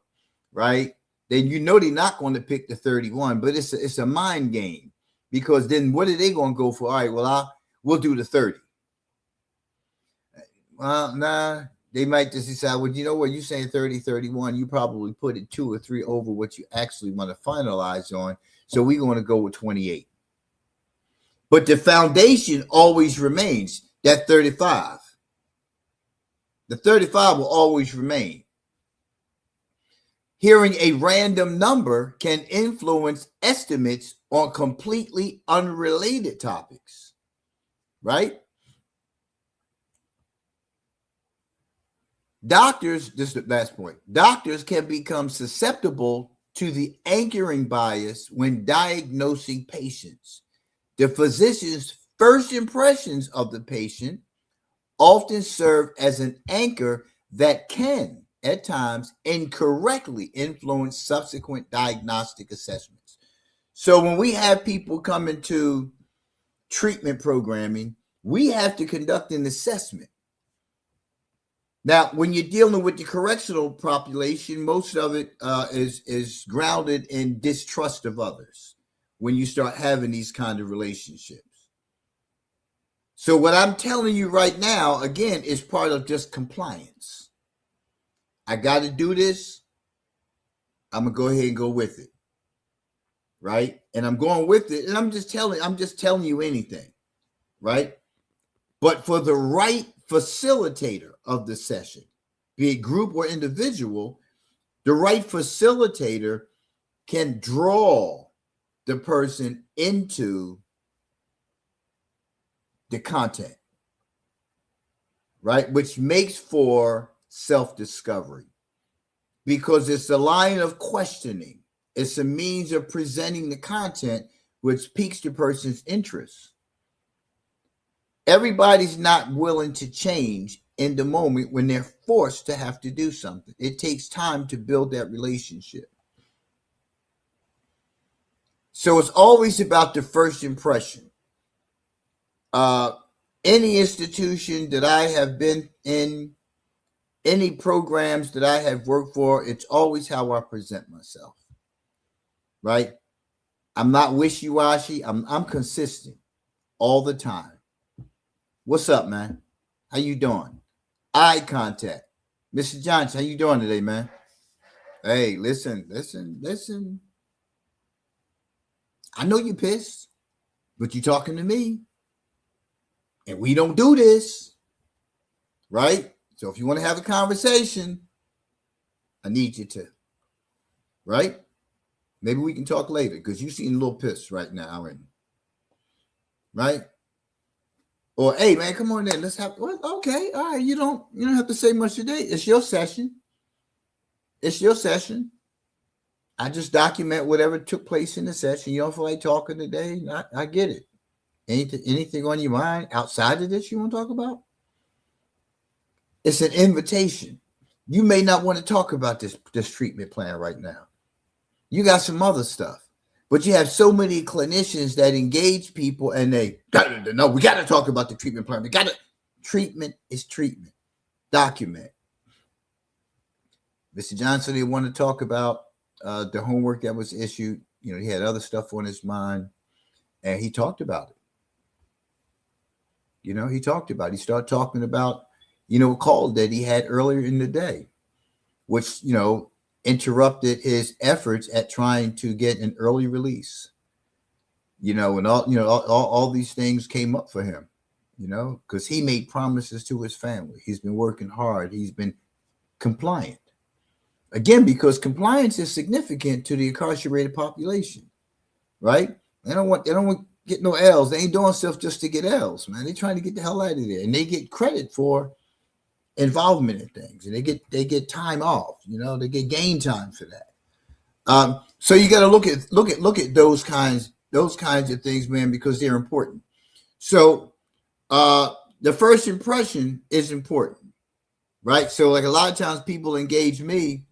right? Then they're not going to pick the 31, but it's a mind game. Because then what are they going to go for? All right, well, we'll do the 30. Well, nah, they might just decide, well, you know what, you're saying 30, 31, you probably put it 2 or 3 over what you actually want to finalize on. So we're going to go with 28. But the foundation always remains that 35. The 35 will always remain. Hearing a random number can influence estimates on completely unrelated topics, right? Doctors, this is the last point, doctors can become susceptible to the anchoring bias when diagnosing patients. The physician's first impressions of the patient often serve as an anchor that can, at times, incorrectly influence subsequent diagnostic assessments. So when we have people come into treatment programming, we have to conduct an assessment. Now, when you're dealing with the correctional population, most of it is grounded in distrust of others when you start having these kind of relationships. So what I'm telling you right now, again, is part of just compliance. I got to do this. I'm going to go ahead and go with it. Right? And I'm going with it. And I'm just telling you anything. Right? But for the right facilitator of the session, be it group or individual, the right facilitator can draw the person into the content, right? Which makes for self-discovery because it's a line of questioning. It's a means of presenting the content which piques the person's interest. Everybody's not willing to change in the moment when they're forced to have to do something. It takes time to build that relationship. So it's always about the first impression. Any institution that I have been in, any programs that I have worked for, it's always how I present myself. Right? I'm not wishy-washy. I'm consistent all the time. What's up, man? How you doing? Eye contact. Mr. Johnson, how you doing today, man? Hey, listen. I know you're pissed, but you're talking to me. And we don't do this. Right? So if you want to have a conversation, I need you to. Right? Maybe we can talk later because you seem a little pissed right now. Right? Or, hey, man, come on in. Let's have, well, okay, all right. You don't have to say much today. It's your session. It's your session. I just document whatever took place in the session. You don't feel like talking today? I get it. Anything on your mind outside of this you want to talk about? It's an invitation. You may not want to talk about this treatment plan right now. You got some other stuff. But you have so many clinicians that engage people and they, no, we got to talk about the treatment plan. Treatment is treatment. Document. Mr. Johnson, they want to talk about the homework that was issued. He had other stuff on his mind and he talked about it. He talked about it. He started talking about, a call that he had earlier in the day, which, interrupted his efforts at trying to get an early release, and all these things came up for him, because he made promises to his family. He's been working hard. He's been compliant again, because compliance is significant to the incarcerated population, right? They don't want to get no L's. They ain't doing stuff just to get L's, man. They're trying to get the hell out of there, and they get credit for involvement in things, and they get time off. They get game time for that. So you got to look at those kinds of things, man, because they're important. So the first impression is important, right? So like a lot of times people engage me,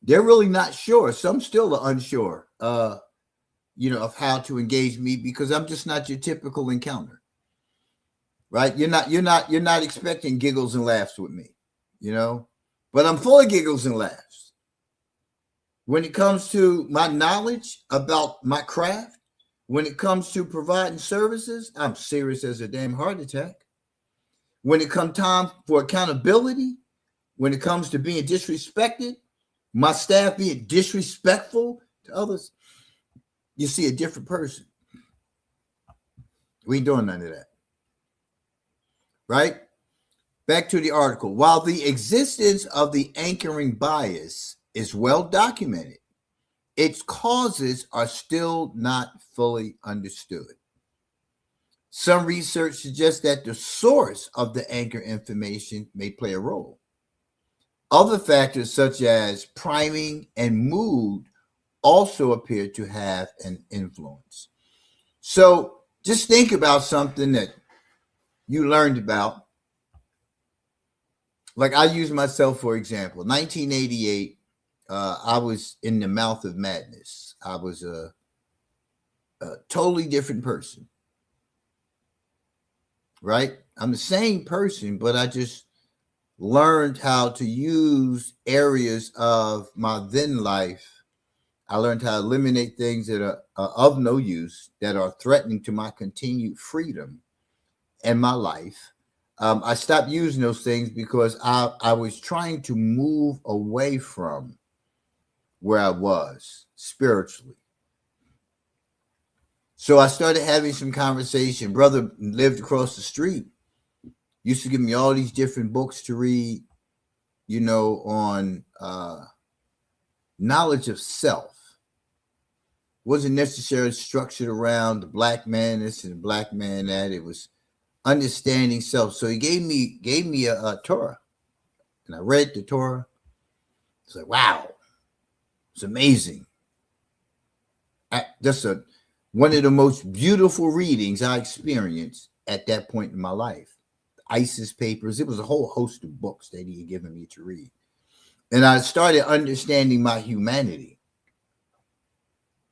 they're really not sure. Some still are unsure, of how to engage me because I'm just not your typical encounter. Right? You're not expecting giggles and laughs with me, but I'm full of giggles and laughs. When it comes to my knowledge about my craft, when it comes to providing services, I'm serious as a damn heart attack. When it comes time for accountability, when it comes to being disrespected, my staff being disrespectful to others, you see a different person. We ain't doing none of that. Right? Back to the article. While the existence of the anchoring bias is well documented, its causes are still not fully understood. Some research suggests that the source of the anchor information may play a role. Other factors such as priming and mood also appear to have an influence. So just think about something that you learned about. Like I use myself, for example, 1988, I was in the mouth of madness. I was a totally different person, right? I'm the same person, but I just learned how to use areas of my then life. I learned how to eliminate things that are of no use, that are threatening to my continued freedom and my life. I stopped using those things because I was trying to move away from where I was spiritually. So I started having some conversation. Brother lived across the street, used to give me all these different books to read, on knowledge of self. Wasn't necessarily structured around the black man this and the black man that. It was understanding self. So he gave me a Torah, and I read the Torah. It's like, wow, it's amazing. That's one of the most beautiful readings I experienced at that point in my life. ISIS papers. It was a whole host of books that he had given me to read. And I started understanding my humanity.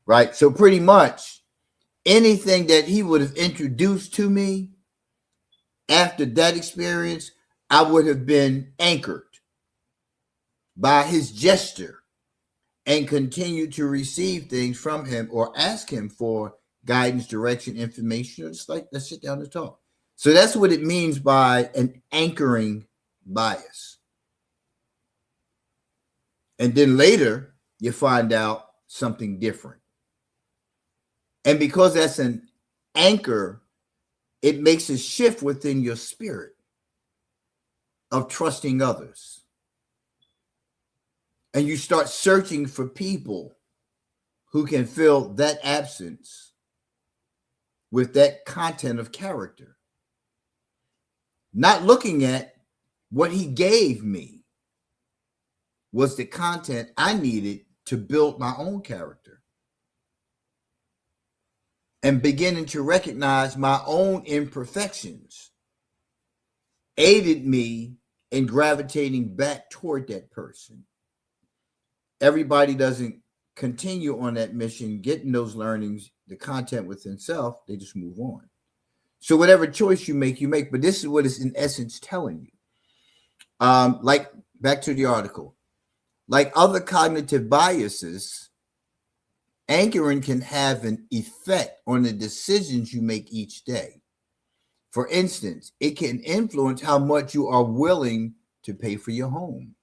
Right? So pretty much anything that he would have introduced to me after that experience, I would have been anchored by his gesture and continue to receive things from him or ask him for guidance, direction, information, or just like, let's sit down and talk. So that's what it means by an anchoring bias. And then later, you find out something different. And because that's an anchor, it makes a shift within your spirit of trusting others. And you start searching for people who can fill that absence with that content of character. Not looking at what he gave me was the content I needed to build my own character. And beginning to recognize my own imperfections aided me in gravitating back toward that person. Everybody doesn't continue on that mission, getting those learnings, the content within self, they just move on. So whatever choice you make, but this is what it's in essence telling you. Like back to the article, like other cognitive biases, anchoring can have an effect on the decisions you make each day. For instance, it can influence how much you are willing to pay for your home.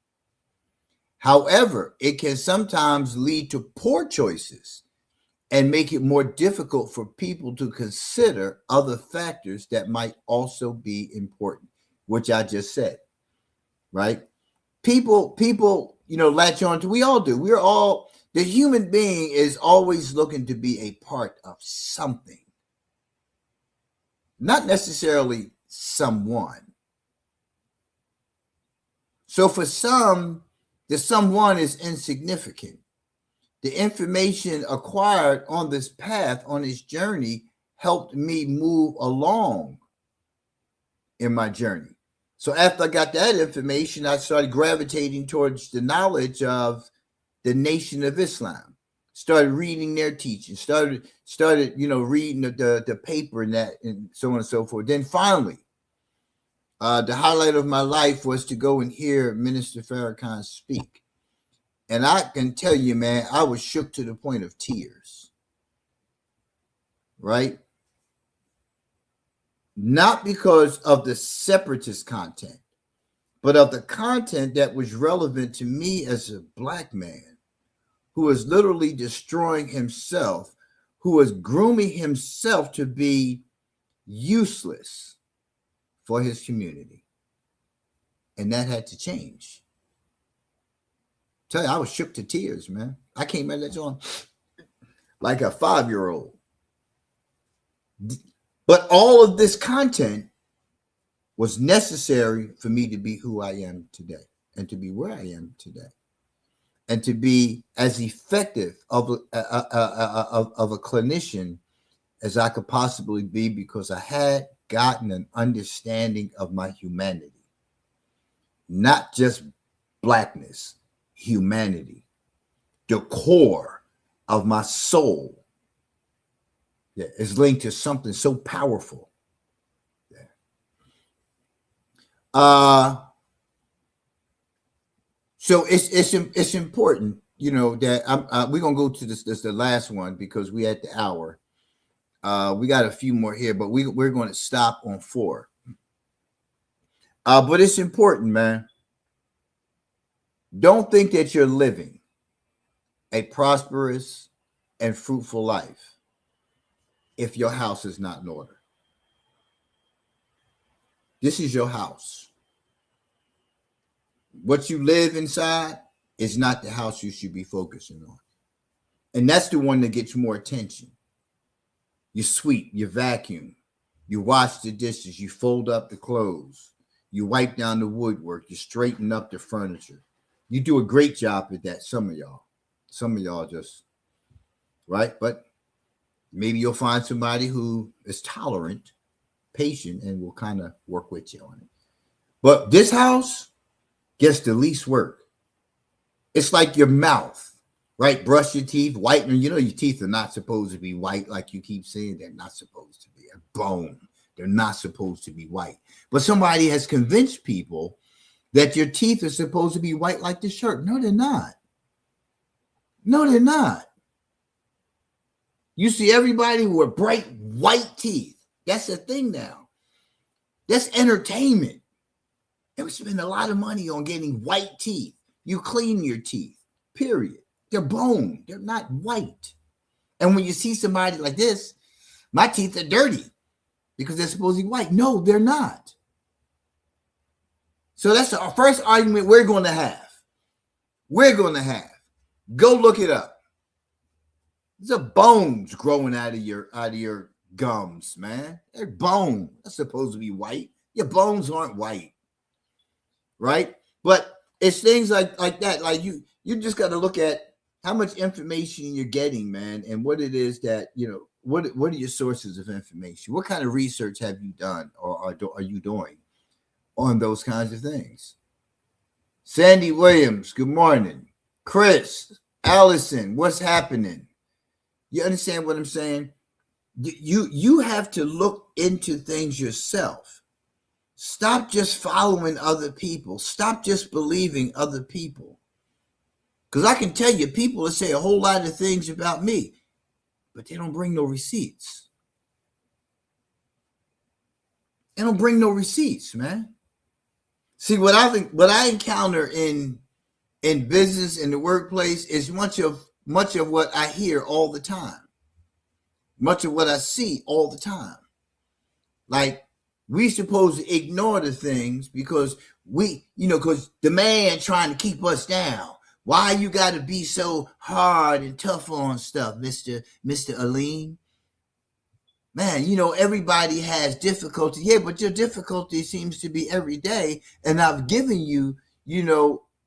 However, it can sometimes lead to poor choices and make it more difficult for people to consider other factors that might also be important, which I just said, right? People, latch on to, we all do. The human being is always looking to be a part of something, not necessarily someone. So for some, the someone is insignificant. The information acquired on this path, on this journey, helped me move along in my journey. So after I got that information, I started gravitating towards the knowledge of the Nation of Islam. Started reading their teachings. Started reading the paper and that, and so on and so forth. Then finally, the highlight of my life was to go and hear Minister Farrakhan speak. And I can tell you, man, I was shook to the point of tears. Right? Not because of the separatist content, but of the content that was relevant to me as a black man who was literally destroying himself, who was grooming himself to be useless for his community. And that had to change. Tell you, I was shook to tears, man. I came at that on like a 5-year-old. But all of this content was necessary for me to be who I am today and to be where I am today and to be as effective of a clinician as I could possibly be, because I had gotten an understanding of my humanity, not just blackness, humanity, the core of my soul is linked to something so powerful. So it's important, that we're gonna go to this the last one because we at the hour. We got a few more here, but we're going to stop on 4. But it's important, man. Don't think that you're living a prosperous and fruitful life if your house is not in order. This is your house. What you live inside is not the house you should be focusing on. And that's the one that gets more attention. You sweep, you vacuum, you wash the dishes, you fold up the clothes, you wipe down the woodwork, you straighten up the furniture. You do a great job at that, some of y'all just, right? But maybe you'll find somebody who is tolerant, patient, and will kind of work with you on it. But this house gets the least work. It's like your mouth, right? Brush your teeth, whiten. You know your teeth are not supposed to be white, like you keep saying. They're not supposed to be a bone. They're not supposed to be white. But somebody has convinced people that your teeth are supposed to be white like the shirt. No, they're not. No, they're not. You see everybody with bright white teeth. That's a thing now. That's entertainment. And we spend a lot of money on getting white teeth. You clean your teeth, period. They're bone. They're not white. And when you see somebody like this, my teeth are dirty because they're supposed to be white. No, they're not. So that's our first argument we're going to have. We're going to have. Go look it up. There's bones growing out of your gums, man. They're bone. That's supposed to be white. Your bones aren't white, right? But it's things like that. Like you just got to look at how much information you're getting, man, and what it is that, you know, what are your sources of information? What kind of research have you done or are you doing on those kinds of things? Sandy Williams, good morning. Chris, Allison, what's happening? You understand what I'm saying? You have to look into things yourself. Stop just following other people. Stop just believing other people. Because I can tell you, people will say a whole lot of things about me, but they don't bring no receipts. They don't bring no receipts, man. See, what I encounter in business, in the workplace, is much of what I hear all the time. Much of what I see all the time. Like, we supposed to ignore the things because because the man trying to keep us down. Why you got to be so hard and tough on stuff, Mr. Aleem? Man, everybody has difficulty. Yeah, but your difficulty seems to be every day. And I've given you,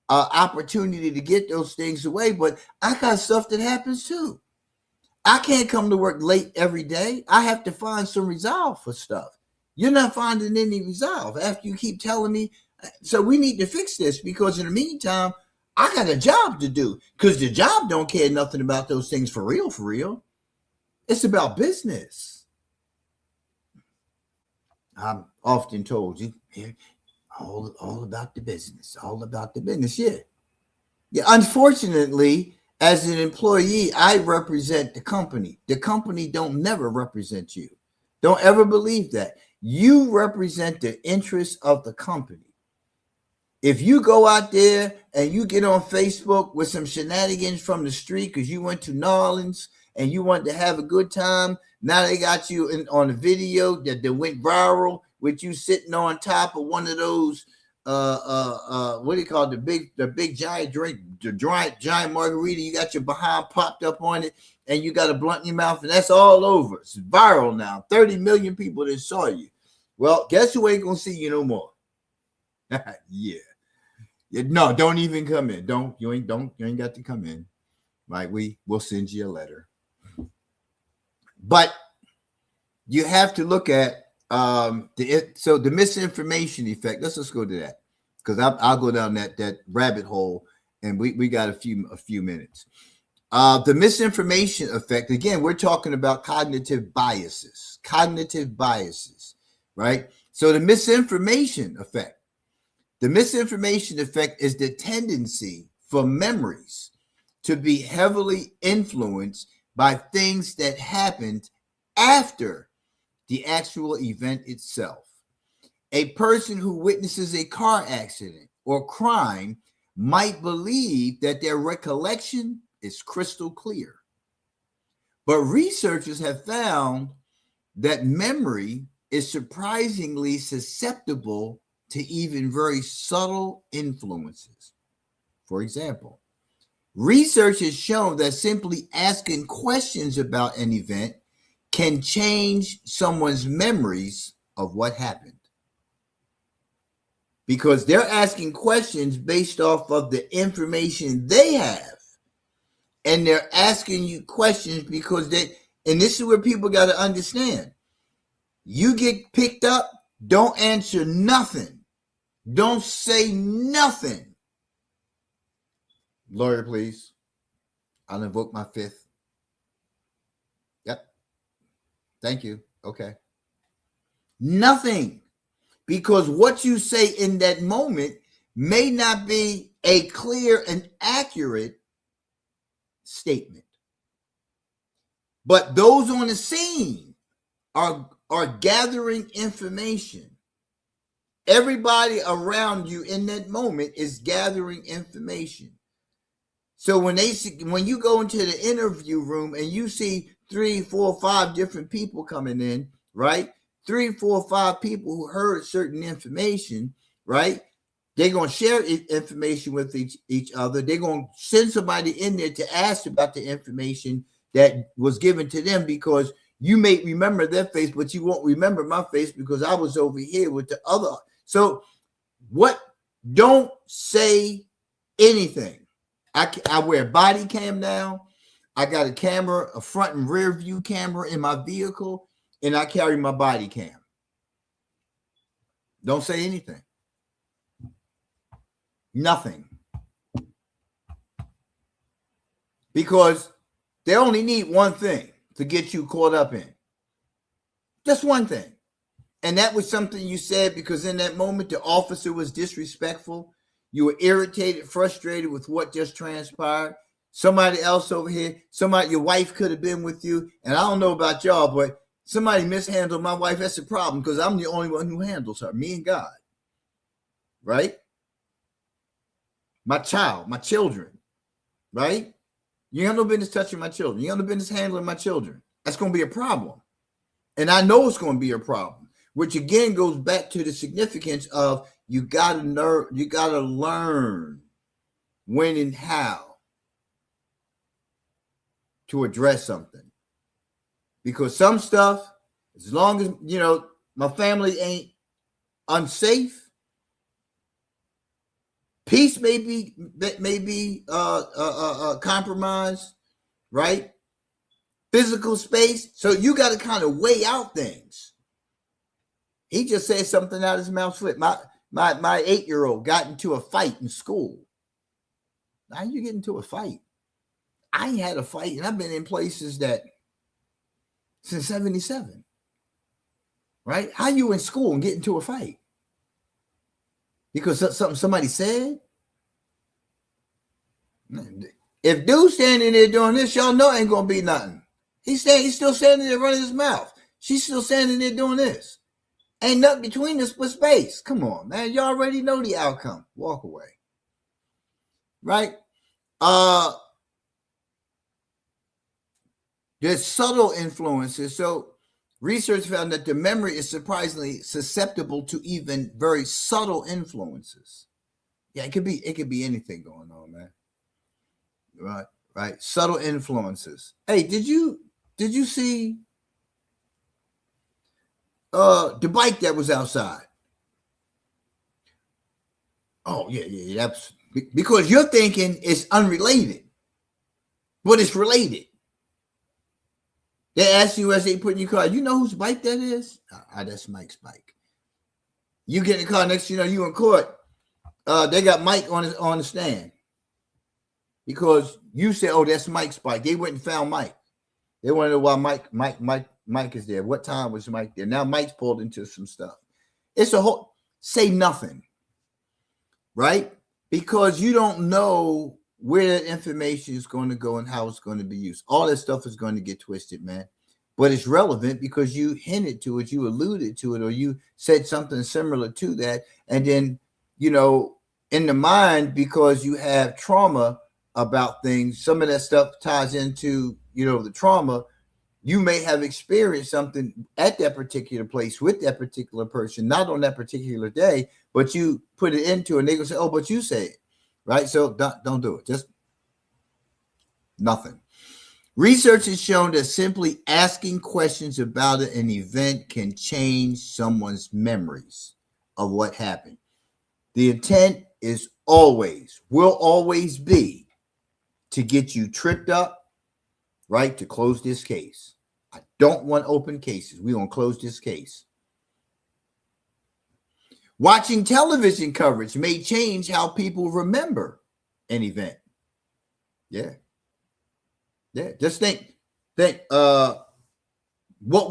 opportunity to get those things away. But I got stuff that happens too. I can't come to work late every day. I have to find some resolve for stuff. You're not finding any resolve after you keep telling me. So we need to fix this, because in the meantime, I got a job to do, because the job don't care nothing about those things for real, for real. It's about business. I'm often told, you hear, all about the business, all about the business. Yeah. Unfortunately, as an employee, I represent the company. The company don't never represent you. Don't ever believe that. You represent the interests of the company. If you go out there and you get on Facebook with some shenanigans from the street because you went to New Orleans and you wanted to have a good time, now they got you on a video that went viral with you sitting on top of one of those what do you call it? The big giant drink, the giant margarita. You got your behind popped up on it, and you got a blunt in your mouth, and that's all over. It's viral now. 30 million people that saw you. Well, guess who ain't gonna see you no more? Yeah. No, don't even come in. You ain't got to come in. Right? We'll send you a letter. But you have to look at the misinformation effect. Let's just go to that, because I'll go down that rabbit hole, and we got a few minutes. The misinformation effect. Again, we're talking about cognitive biases, right? So the misinformation effect. The misinformation effect is the tendency for memories to be heavily influenced by things that happened after the actual event itself. A person who witnesses a car accident or crime might believe that their recollection is crystal clear. But researchers have found that memory is surprisingly susceptible to even very subtle influences. For example, research has shown that simply asking questions about an event can change someone's memories of what happened. Because they're asking questions based off of the information they have. And they're asking you questions because and this is where people got to understand. You get picked up, don't answer nothing. Don't say nothing. Lawyer, please. I'll invoke my fifth. Yep. Thank you. Okay. Nothing. Because what you say in that moment may not be a clear and accurate statement. But those on the scene are gathering information. Everybody around you in that moment is gathering information. So when you go into the interview room and you see 3, 4, 5 different people coming in, right? 3, 4, 5 people who heard certain information, right? They're going to share information with each other. They're going to send somebody in there to ask about the information that was given to them, because you may remember their face, but you won't remember my face because I was over here with the other. So don't say anything. I wear a body cam now. I got a camera, a front and rear view camera in my vehicle, and I carry my body cam. Don't say anything. Nothing. Because they only need one thing to get you caught up in. Just one thing. And that was something you said because in that moment, the officer was disrespectful. You were irritated, frustrated with what just transpired. Somebody else over here, your wife could have been with you. And I don't know about y'all, but somebody mishandled my wife. That's a problem because I'm the only one who handles her, me and God. Right? My children. Right? You have no business touching my children. You have no business handling my children. That's going to be a problem. And I know it's going to be a problem, which again goes back to the significance of you got to learn when and how to address something. Because some stuff, as long as, my family ain't unsafe, peace may be compromised, right? Physical space. So you got to kind of weigh out things. He just said something out of his mouth. My 8-year-old got into a fight in school. How you get into a fight? I ain't had a fight, and I've been in places that since 77. Right? How you in school and get into a fight? Because something somebody said? If dude's standing there doing this, y'all know ain't gonna be nothing. He's still standing there running his mouth. She's still standing there doing this. Ain't nothing between us but space. Come on, man. You already know the outcome. Walk away. Right? There's subtle influences. So research found that the memory is surprisingly susceptible to even very subtle influences. Yeah, it could be anything going on, man. Right. Subtle influences. Hey, did you see the bike that was outside? Oh, yeah. That's because you're thinking it's unrelated, but it's related. They ask you as they put in your car, you know whose bike that is? That's Mike's bike. You get in the car, next you know, you in court. They got Mike on the stand. Because you said, oh, that's Mike's bike. They went and found Mike. They want to know why Mike is there. What time was Mike there? Now Mike's pulled into some stuff. It's a whole, say nothing. Right? Because you don't know where that information is going to go and how it's going to be used. All that stuff is going to get twisted, man. but it's relevant because you hinted to it, you alluded to it, or you said something similar to that. And then, in the mind, because you have trauma about things, some of that stuff ties into, the trauma. You may have experienced something at that particular place with that particular person, not on that particular day, but you put it into it, and they go say, oh, but you say it, right? So don't do it. Just nothing. Research has shown that simply asking questions about an event can change someone's memories of what happened. The intent is will always be to get you tripped up, right? To close this case. I don't want open cases. We're going to close this case. Watching television coverage may change how people remember an event. Yeah. Just think, what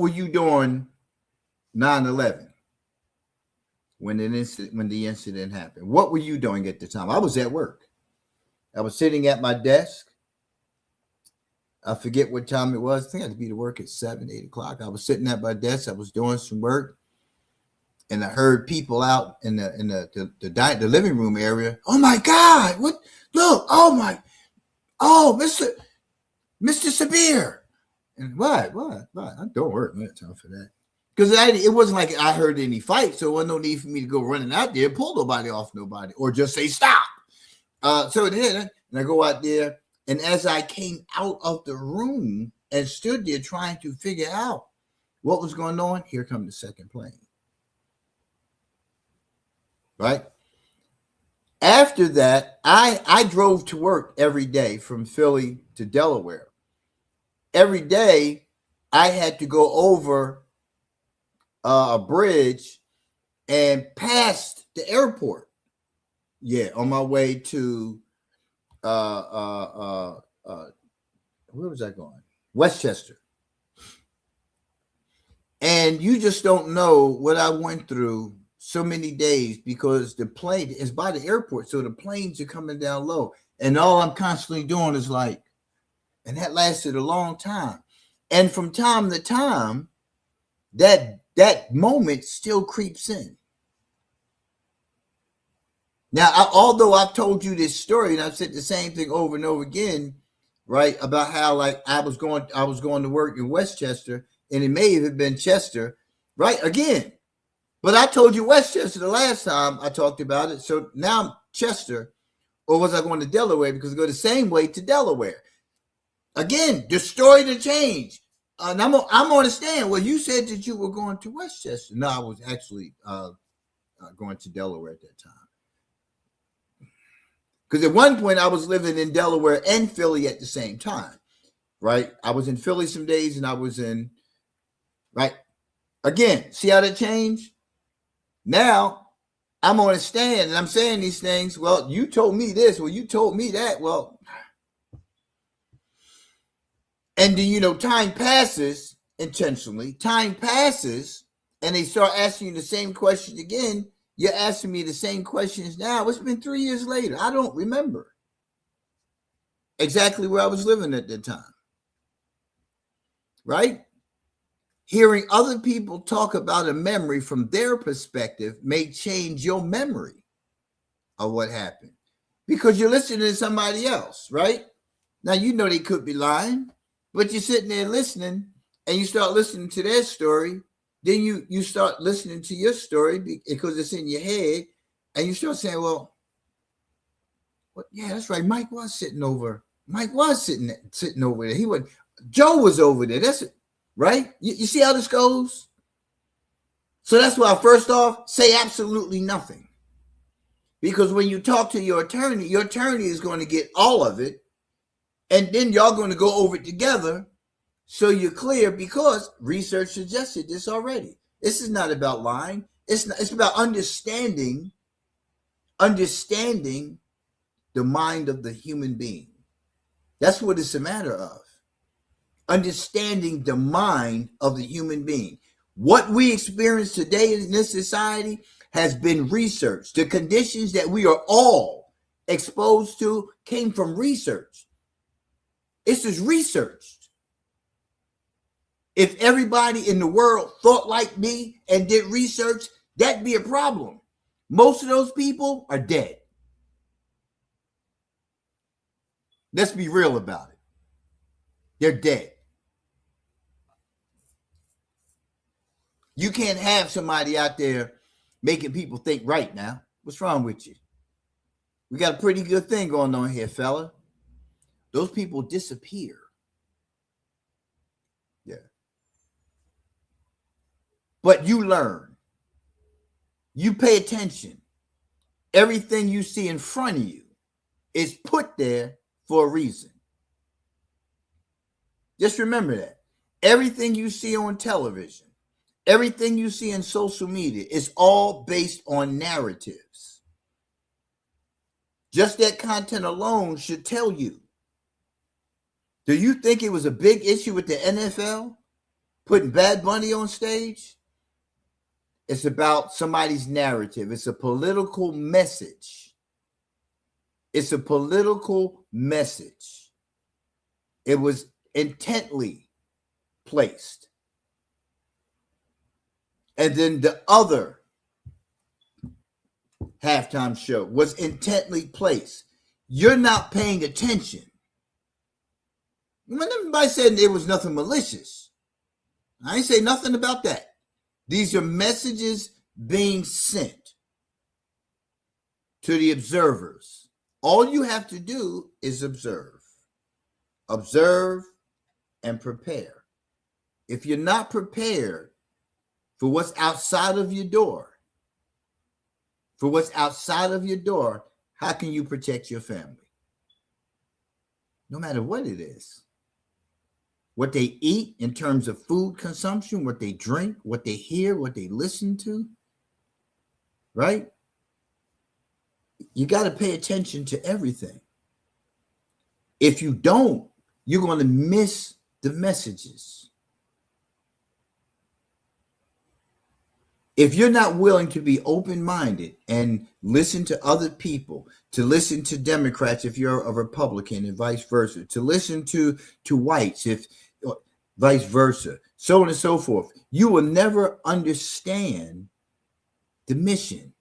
were you doing 9/11 when the incident happened? What were you doing at the time? I was at work. I was sitting at my desk. I forget what time it was. I think I had to be to work at 7, 8 o'clock. I was sitting at my desk. I was doing some work, and I heard people out in the living room area. Oh my God! What? Look! Oh, Mr. Sabir. And what? I don't work. I have time for that. Because it wasn't like I heard any fight, so there was no need for me to go running out there, pull nobody off nobody, or just say stop. So then, and I go out there, and as I came out of the room and stood there trying to figure out what was going on, here comes the second plane. Right? After that, I drove to work every day from Philly to Delaware. Every day, I had to go over a bridge and past the airport. Yeah, on my way to where was I going? Westchester. And you just don't know what I went through so many days because the plane is by the airport, so the planes are coming down low, and all I'm constantly doing is like, and that lasted a long time. And from time to time, that moment still creeps in. Now, although I've told you this story, and I've said the same thing over and over again, right, about how like I was going to work in Westchester, and it may have been Chester, right, again. But I told you Westchester the last time I talked about it, so now I'm Chester, or was I going to Delaware? Because I go the same way to Delaware. Again, the story to change. And I'm on the stand. Well, you said that you were going to Westchester. No, I was actually going to Delaware at that time. Because at one point I was living in Delaware and Philly at the same time, right? I was in Philly some days and I was in, right? Again, see how that changed? Now I'm on a stand and I'm saying these things. Well, you told me this. Well, you told me that. Well, and then, time passes intentionally. Time passes and they start asking you the same questions again. You're asking me the same questions now. It's been 3 years later. I don't remember exactly where I was living at that time. Right? Hearing other people talk about a memory from their perspective may change your memory of what happened because you're listening to somebody else, right? Now, they could be lying, but you're sitting there listening and you start listening to their story. Then you start listening to your story because it's in your head, and you start saying, well, yeah, that's right. Mike was sitting over there. Joe was over there. That's it, right? You see how this goes? So that's why, first off, say absolutely nothing. Because when you talk to your attorney is going to get all of it, and then y'all going to go over it together. So you're clear because research suggested this already. This is not about lying. It's about understanding the mind of the human being. That's what it's a matter of. Understanding the mind of the human being. What we experience today in this society has been researched. The conditions that we are all exposed to came from research. This is researched. If everybody in the world thought like me and did research, that'd be a problem. Most of those people are dead. Let's be real about it. They're dead. You can't have somebody out there making people think right now. What's wrong with you? We got a pretty good thing going on here, fella. Those people disappear. Yeah. But you learn. You pay attention. Everything you see in front of you is put there for a reason. Just remember that. Everything you see on television, everything you see in social media is all based on narratives. Just that content alone should tell you. Do you think it was a big issue with the NFL putting Bad Bunny on stage? It's about somebody's narrative. It's a political message. It's a political message. It was intently placed. And then the other halftime show was intently placed. You're not paying attention. When everybody said it was nothing malicious, I ain't say nothing about that. These are messages being sent to the observers. All you have to do is observe. Observe and prepare. If you're not prepared for what's outside of your door, how can you protect your family? No matter what it is. What they eat in terms of food consumption, what they drink, what they hear, what they listen to, right? You got to pay attention to everything. If you don't, you're going to miss the messages. If you're not willing to be open-minded and listen to other people, to listen to Democrats if you're a Republican and vice versa, to listen to whites if vice versa, so on and so forth, you will never understand the mission.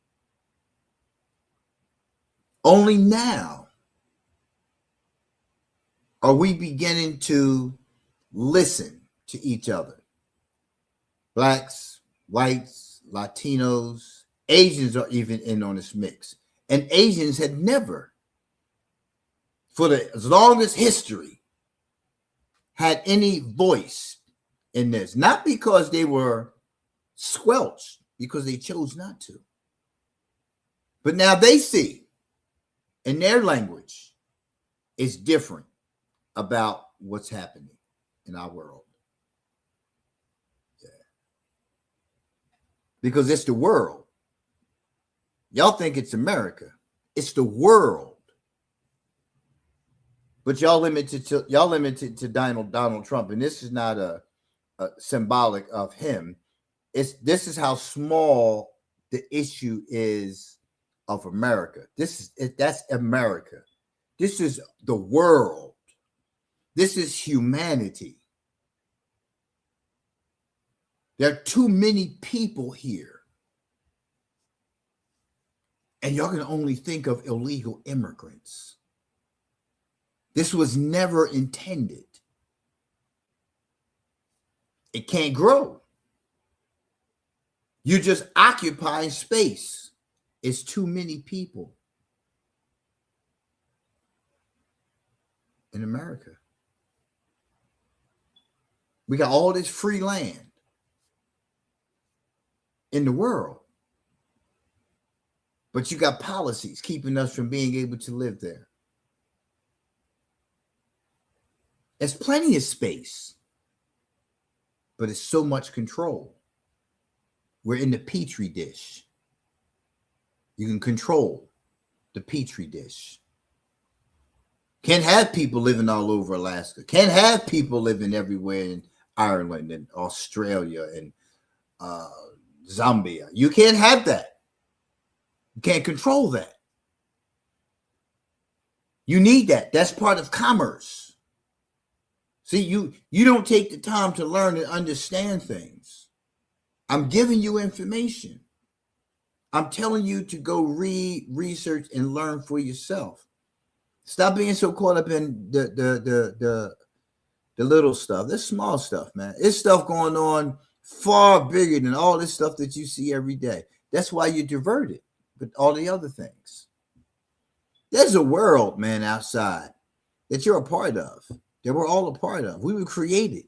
Only now are we beginning to listen to each other. Blacks, whites, Latinos, Asians are even in on this mix. And Asians had never, for the longest history, had any voice in this. Not because they were squelched, because they chose not to. But now they see, in their language, it's different about what's happening in our world. Because it's the world. Y'all think it's America. It's the world. But y'all limited to Donald Trump, and this is not a symbolic of him. This is how small the issue is of America. That's America. This is the world. This is humanity. There are too many people here. And y'all can only think of illegal immigrants. This was never intended. It can't grow. You're just occupying space. It's too many people in America. We got all this free land in the world. But you got policies keeping us from being able to live there. There's plenty of space, but it's so much control. We're in the petri dish. You can control the petri dish. Can't have people living all over Alaska. Can't have people living everywhere in Ireland and Australia and Zambia. You can't have that. You can't control that. You need that. That's part of commerce. See, you don't take the time to learn and understand things. I'm giving you information. I'm telling you to go read, research, and learn for yourself. Stop being so caught up in the little stuff. This small stuff, man. It's stuff going on far bigger than all this stuff that you see every day. That's why you're diverted with all the other things. There's a world, man, outside that you're a part of, that we're all a part of. We were created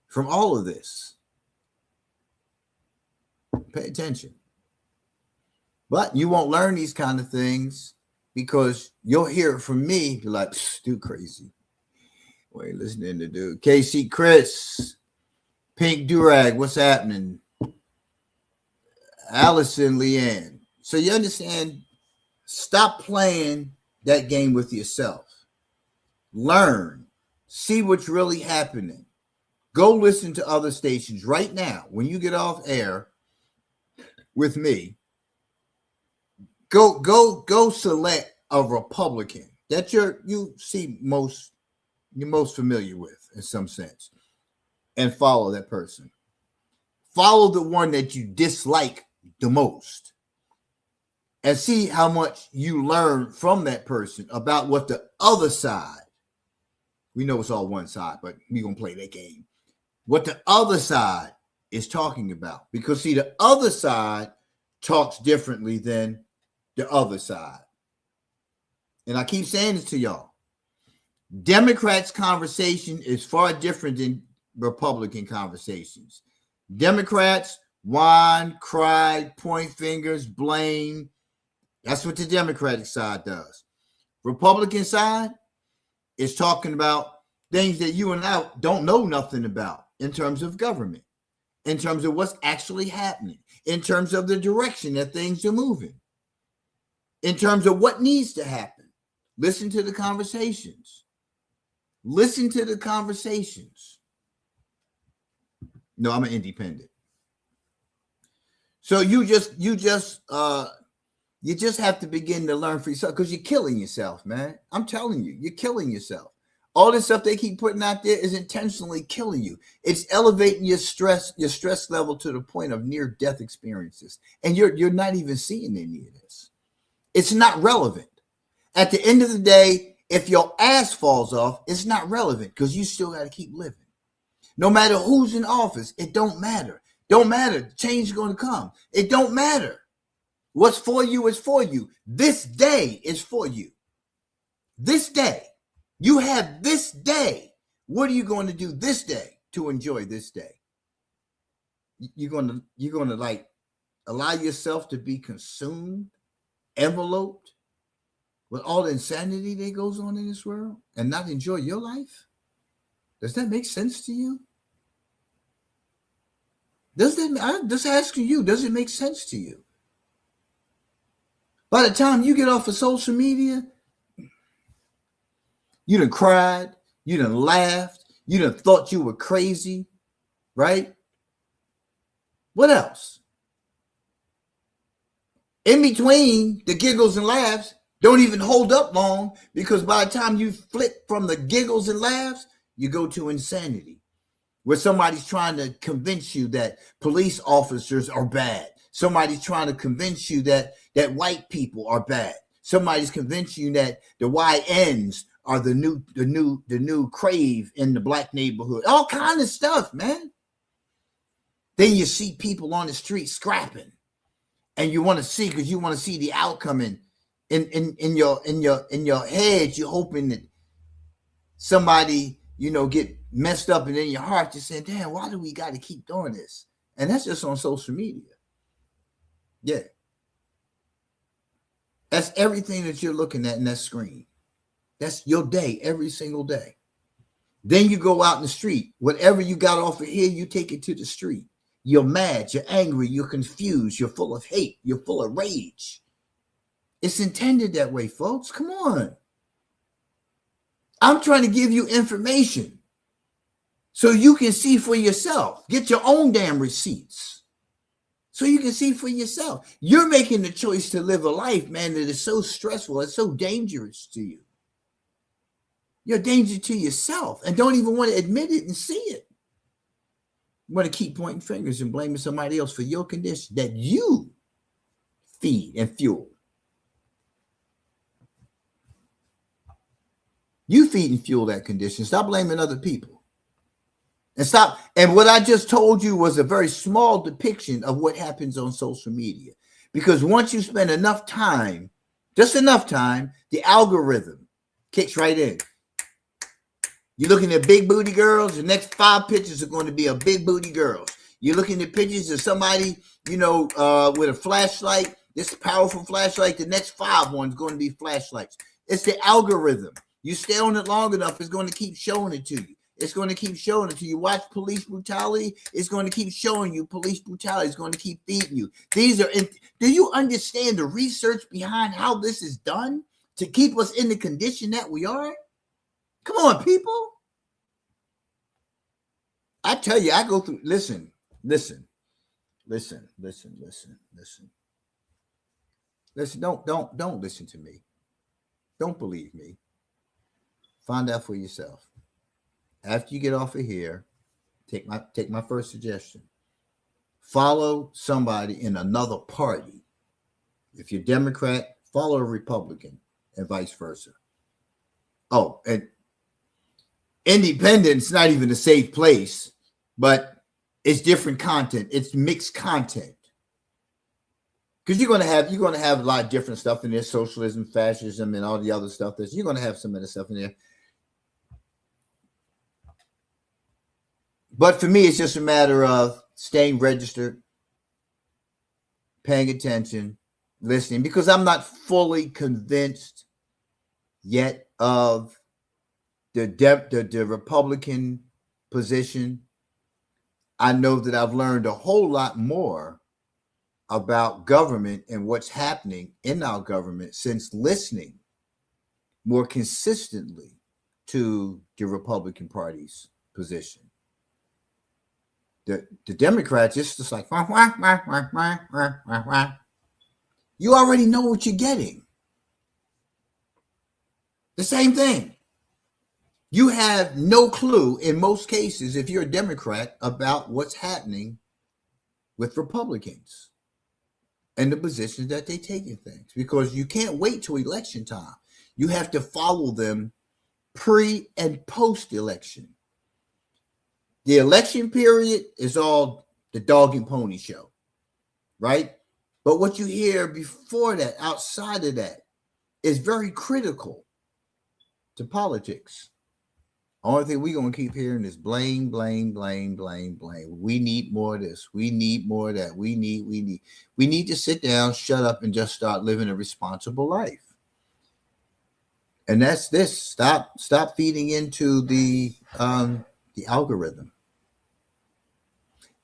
from all of this. Pay attention. But you won't learn these kind of things because you'll hear it from me. You're like, too crazy. Wait, listening to dude. KC Chris, Pink Durag, what's happening? Allison Leanne. So you understand, stop playing that game with yourself. Learn. See what's really happening. Go listen to other stations right now. When you get off air with me, go select a Republican that you're most familiar with in some sense, and follow that person. Follow the one that you dislike the most, and see how much you learn from that person about what the other side. We know it's all one side, but we're gonna play that game. What the other side is talking about, because see, the other side talks differently than the other side. And I keep saying this to y'all. Democrats' conversation is far different than Republican conversations. Democrats whine, cry, point fingers, blame. That's what the Democratic side does. Republican side is talking about things that you and I don't know nothing about in terms of government, in terms of what's actually happening, in terms of the direction that things are moving, in terms of what needs to happen. Listen to the conversations. Listen to the conversations. No, I'm an independent. So you just have to begin to learn for yourself, because you're killing yourself, man. I'm telling you, you're killing yourself. All this stuff they keep putting out there is intentionally killing you. It's elevating your stress level to the point of near-death experiences. And you're not even seeing any of this. It's not relevant. At the end of the day, if your ass falls off, it's not relevant, because you still got to keep living. No matter who's in office, it don't matter. Don't matter. Change is going to come. It don't matter. What's for you is for you. This day is for you. This day. You have this day. What are you going to do this day to enjoy this day? You're going to like allow yourself to be consumed, enveloped with all the insanity that goes on in this world and not enjoy your life? Does that make sense to you? I'm just asking you, does it make sense to you? By the time you get off of social media, you done cried, you done laughed, you done thought you were crazy, right? What else? In between the giggles and laughs, don't even hold up long, because by the time you flip from the giggles and laughs, you go to insanity, where somebody's trying to convince you that police officers are bad. Somebody's trying to convince you that white people are bad. Somebody's convincing you that the YNs are the new crave in the black neighborhood. All kind of stuff, man. Then you see people on the street scrapping, and you want to see, because you want to see the outcome. In your head, you're hoping that somebody, get messed up, and in your heart you're saying, damn, why do we got to keep doing this? And that's just on social media. Yeah. That's everything that you're looking at in that screen. That's your day every single day. Then you go out in the street. Whatever you got off of here, you take it to the street. You're mad, you're angry, you're confused, you're full of hate, you're full of rage. It's intended that way, folks. Come on. I'm trying to give you information so you can see for yourself. Get your own damn receipts so you can see for yourself. You're making the choice to live a life, man, that is so stressful. It's so dangerous to you. You're a danger to yourself and don't even want to admit it and see it. You want to keep pointing fingers and blaming somebody else for your condition that you feed and fuel. You feed and fuel that condition. Stop blaming other people. And stop. And what I just told you was a very small depiction of what happens on social media. Because once you spend enough time, just enough time, the algorithm kicks right in. You're looking at big booty girls, the next 5 pictures are going to be of big booty girls. You're looking at pictures of somebody, with a flashlight, this powerful flashlight, the next 5 ones going to be flashlights. It's the algorithm. You stay on it long enough, it's going to keep showing it to you. It's going to keep showing it to you. Watch police brutality, it's going to keep showing you police brutality. It's going to keep feeding you. Do you understand the research behind how this is done to keep us in the condition that we are? Come on, people. I tell you, I go through, listen. Listen, don't listen to me. Don't believe me. Find out for yourself. After you get off of here, take my first suggestion. Follow somebody in another party. If you're Democrat, follow a Republican and vice versa. Oh, and independent's not even a safe place, but it's different content. It's mixed content. Because you're gonna have a lot of different stuff in there, socialism, fascism, and all the other stuff. You're gonna have some of the stuff in there. But for me, it's just a matter of staying registered, paying attention, listening, because I'm not fully convinced yet of the Republican position. I know that I've learned a whole lot more about government and what's happening in our government since listening more consistently to the Republican Party's position. The Democrats, it's just like, wah, wah, wah, wah, wah, wah, wah, wah. You already know what you're getting. The same thing. You have no clue in most cases, if you're a Democrat, about what's happening with Republicans and the positions that they take in things, because you can't wait till election time. You have to follow them pre and post election. The election period is all the dog and pony show, right? But what you hear before that, outside of that, is very critical to politics. Only thing we're going to keep hearing is blame, blame, blame, blame, blame. We need more of this. We need more of that. We need to sit down, shut up, and just start living a responsible life. And that's this. Stop feeding into the algorithm.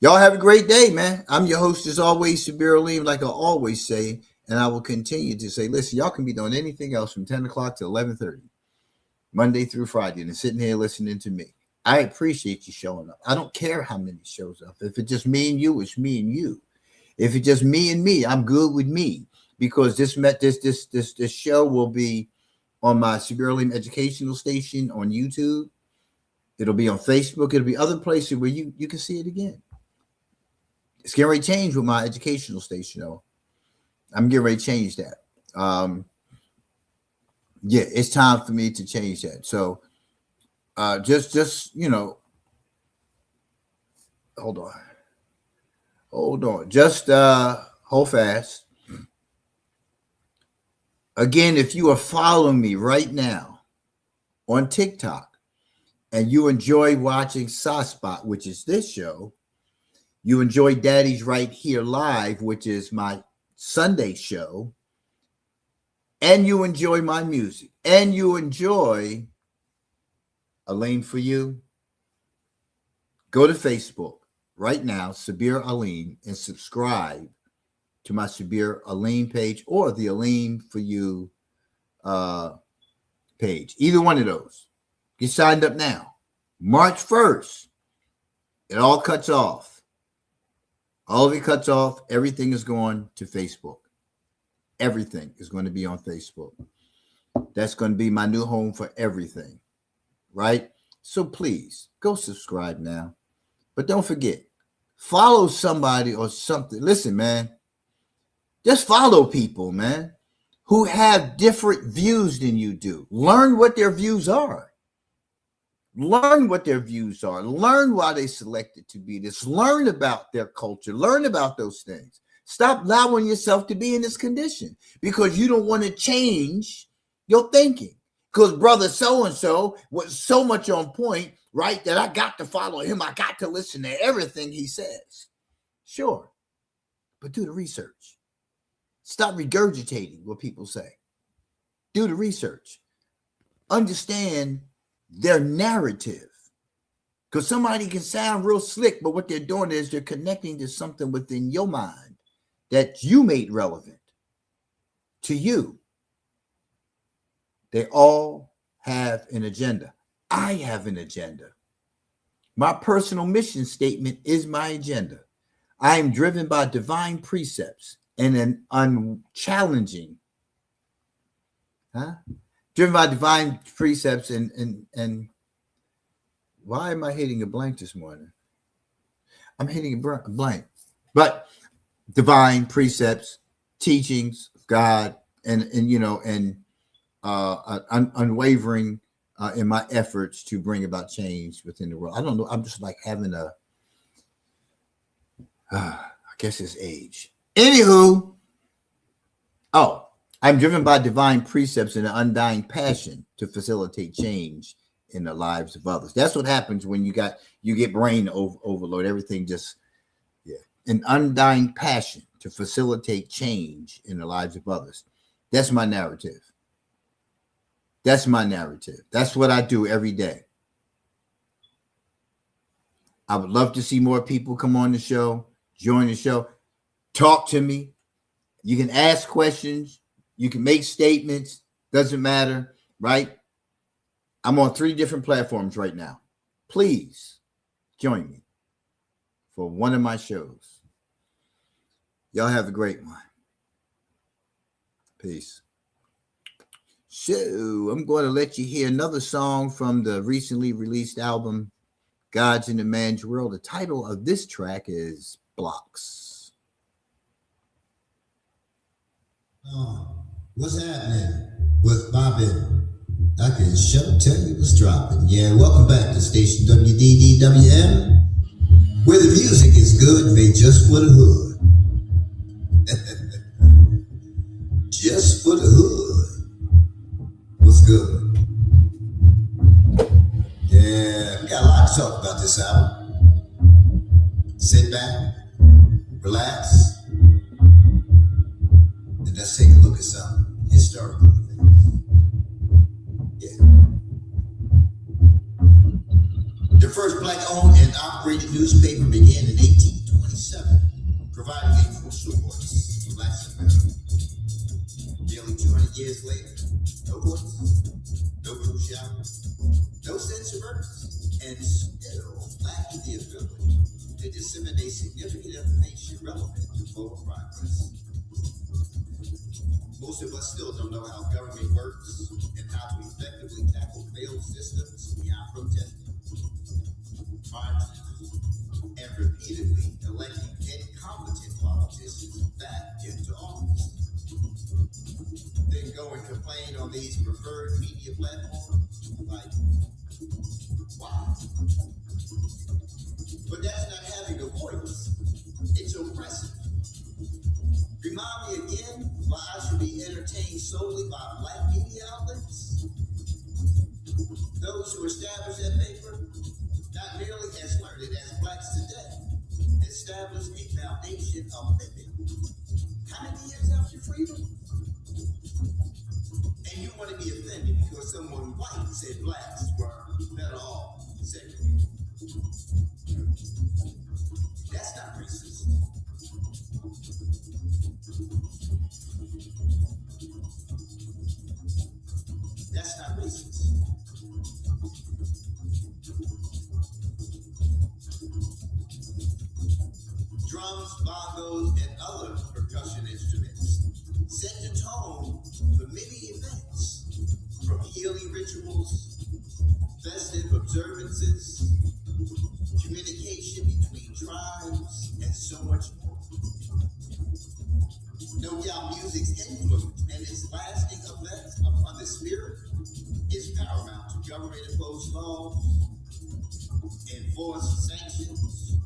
Y'all have a great day, man. I'm your host, as always, Sabir Aleem, like I always say, and I will continue to say, listen, y'all can be doing anything else from 10 o'clock to 11:30. Monday through Friday, and sitting here listening to me. I appreciate you showing up. I don't care how many shows up. If it's just me and you, it's me and you. If it's just me and me, I'm good with me, because this show will be on my Sabir Aleem educational station on YouTube. It'll be on Facebook. It'll be other places where you can see it again. It's getting ready to change with my educational station, though. I'm getting ready to change that. Yeah, it's time for me to change that. So just hold on. Just hold fast. Again, if you are following me right now on TikTok and you enjoy watching SoSpot, which is this show, you enjoy Daddy's Right Here Live, which is my Sunday show, and you enjoy my music, and you enjoy Aleem for You, go to Facebook right now, Sabir Aleem, and subscribe to my Sabir Aleem page or the Aleem for You page. Either one of those. Get signed up now. March 1st, it all cuts off. All of it cuts off. Everything is going to Facebook. Everything is going to be on Facebook. That's going to be my new home for everything. right? So please go subscribe now. But don't forget, follow somebody or something. Listen, man, just follow people, man, who have different views than you do. Learn what their views are. Learn what their views are. Learn why they selected to be this. Learn about their culture. Learn about those things. Stop allowing yourself to be in this condition because you don't want to change your thinking. Because brother so-and-so was so much on point, right, that I got to follow him. I got to listen to everything he says. Sure, but do the research. Stop regurgitating what people say. Do the research. Understand their narrative. Because somebody can sound real slick, but what they're doing is they're connecting to something within your mind that you made relevant to you. They all have an agenda. I have an agenda. My personal mission statement is my agenda. I am driven by divine precepts and an unchallenging, driven by divine precepts and why am I hitting a blank this morning? I'm hitting a blank, but divine precepts, teachings of God, and unwavering in my efforts to bring about change within the world. I don't know. I'm just like having I guess it's age. Anywho, I'm driven by divine precepts and an undying passion to facilitate change in the lives of others. That's what happens when you get brain overload. Everything just, an undying passion to facilitate change in the lives of others. That's my narrative. That's my narrative. That's what I do every day. I would love to see more people come on the show, join the show, talk to me. You can ask questions. You can make statements. Doesn't matter, right? I'm on 3 different platforms right now. Please join me for one of my shows. Y'all have a great one. Peace. So I'm going to let you hear another song from the recently released album, Gods in the Man's World. The title of this track is Blocks. Oh, what's happening? What's popping? I can sure tell you what's dropping. Yeah, welcome back to station WDDWM, where the music is good, made just for the hood. Just for the hood. What's good? Yeah, we got a lot to talk about this album. Sit back, relax, and let's take a look at some historical events. Yeah. The first black-owned and operated newspaper began in 1827, providing a crucial voice for blacks in America. Nearly 200 years later, no voice, no cruciality, no sense of purpose, and still lacking the ability to disseminate significant information relevant to forward progress. Most of us still don't know how government works and how to effectively tackle failed systems beyond protesting, marching, and repeatedly electing incompetent politicians back into office. Then go and complain on these preferred media platforms? Like, why? But that's not having a voice. It's oppressive. Remind me again why I should be entertained solely by black media outlets? Those who established that paper, not merely as learned as blacks today, established a foundation of living. How many years after freedom? And you want to be offended because someone white said blacks were better off segregated. That's not racist. That's not racist. Drums, bongos, and other percussion instruments set the tone for many events, from healing rituals, festive observances, communication between tribes, and so much more. No doubt music's influence and its lasting effects upon the spirit is paramount to government-imposed laws, enforced sanctions,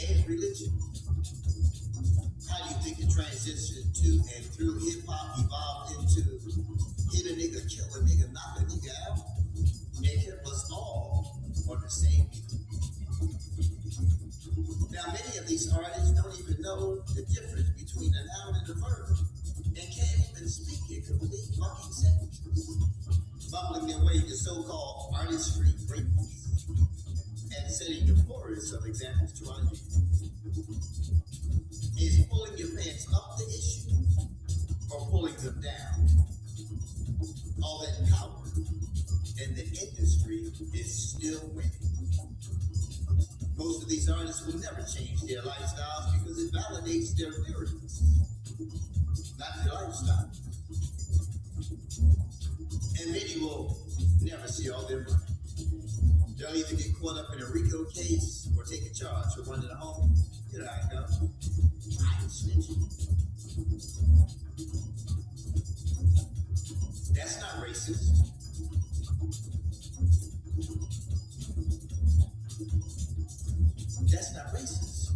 and religion. How do you think the transition to and through hip-hop evolved into hit a nigga, kill a nigga, knock a nigga out, and kept us all on the same beat? Now, many of these artists don't even know the difference between a noun and a verb, and can't even speak in complete fucking sentences, bumbling their way to so-called artistry greatness, and setting the poorest of examples to our youth. Is pulling your pants up the issue, or pulling them down? All that power, and the industry is still winning. Most of these artists will never change their lifestyles because it validates their lyrics, not their lifestyle. And many will never see all their money. They'll either get caught up in a RICO case or take a charge for running a home. Here I go. I ain't snitching. That's not racist. That's not racist.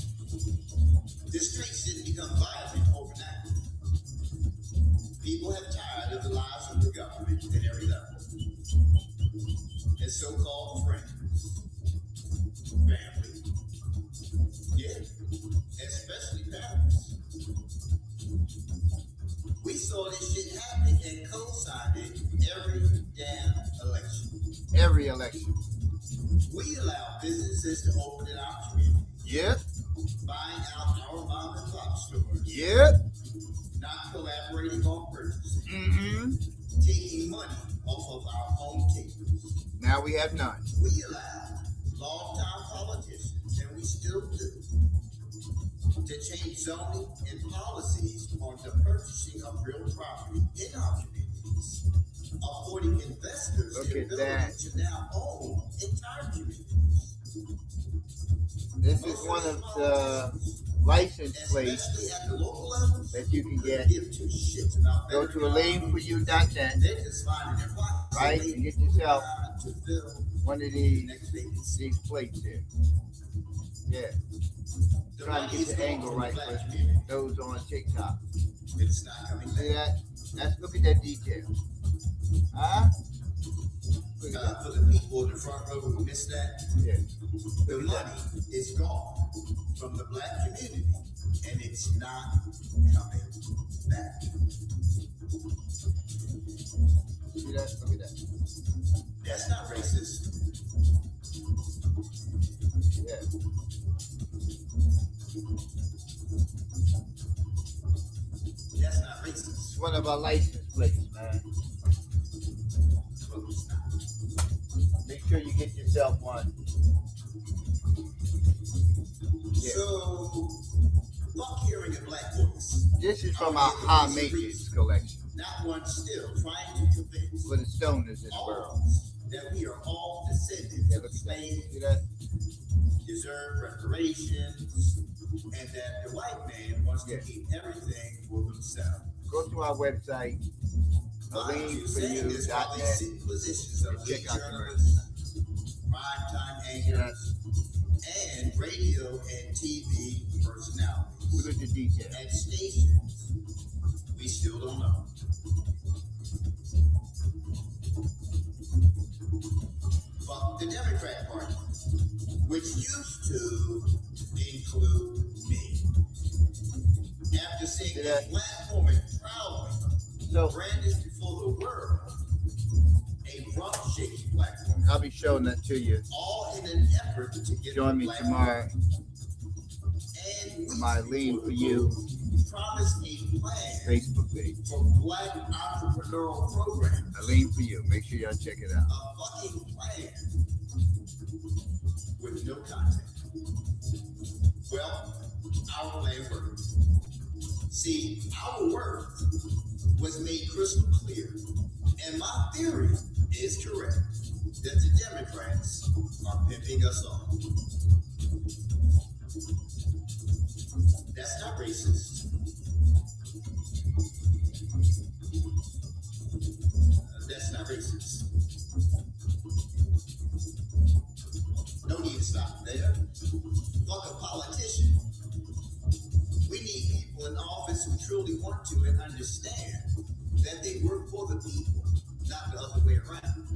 The streets didn't become violent overnight. People have tired of the lies of the government at every level. And so-called friends, family, yeah, especially parents. We saw this shit happen and co-signed it every damn election. Every election. We allow businesses to open in our community, Yep. buying out our mom and pop stores, Yep. not collaborating on purchases, Mm-hmm. taking money off of our home tables. Now we have none. We allow long-time politicians, and we still do, to change zoning and policies on the purchasing of real property in our communities, affording investors Look the at ability that. to now own entire communities. This is one of the license plates Especially at the local levels, that you can get. give two shits about Go to AleneForYou.net, They're just finding their pockets. right, and get yourself to fill one of the these next vacancy. plates here. Yeah. The Trying money to is get the going angle from the right black for community. those on TikTok. It's not coming See back. that? Look at that detail. Huh? Look at that. For the people in the front row who missed that, Yeah. the money is gone from the black community, and it's not coming back. See that? Look at that. That's not racist. Yeah. That's not racist. It's one of our license plates, man. Well, it's not. Make sure you get yourself one. Yeah. So, fuck hearing a black voice. This is from our high maintenance collection Not one still trying to convince for the stoners in the all world. of us that we are all descendants Yeah, of look at that. slaves, See that? deserve reparations, and that the white man wants Yeah. to keep everything for himself. Go to our website, Mind you, saying this while they AleneForYou.net. sit in positions of and lead check out the journalists, primetime anchors, and radio and TV personalities, Look at the detail. and stations we still don't know. Fuck the Democrat Party, which used to include me. After seeing See a that? black woman proudly So brandished before the world, a rump shaking black woman, I'll be showing that to you. all in an effort to get Join the me black tomorrow woman. And for my Lean For You promised a plan Facebook page. for black entrepreneurial program. Lean For You. Make sure y'all check it out. A fucking plan with no content. Well, our plan worked. See, our worth was made crystal clear, and my theory is correct that the Democrats are pimping us off. That's not racist. That's not racist. No need to stop there. Fuck a politician. We need people in office who truly want to and understand that they work for the people, not the other way around.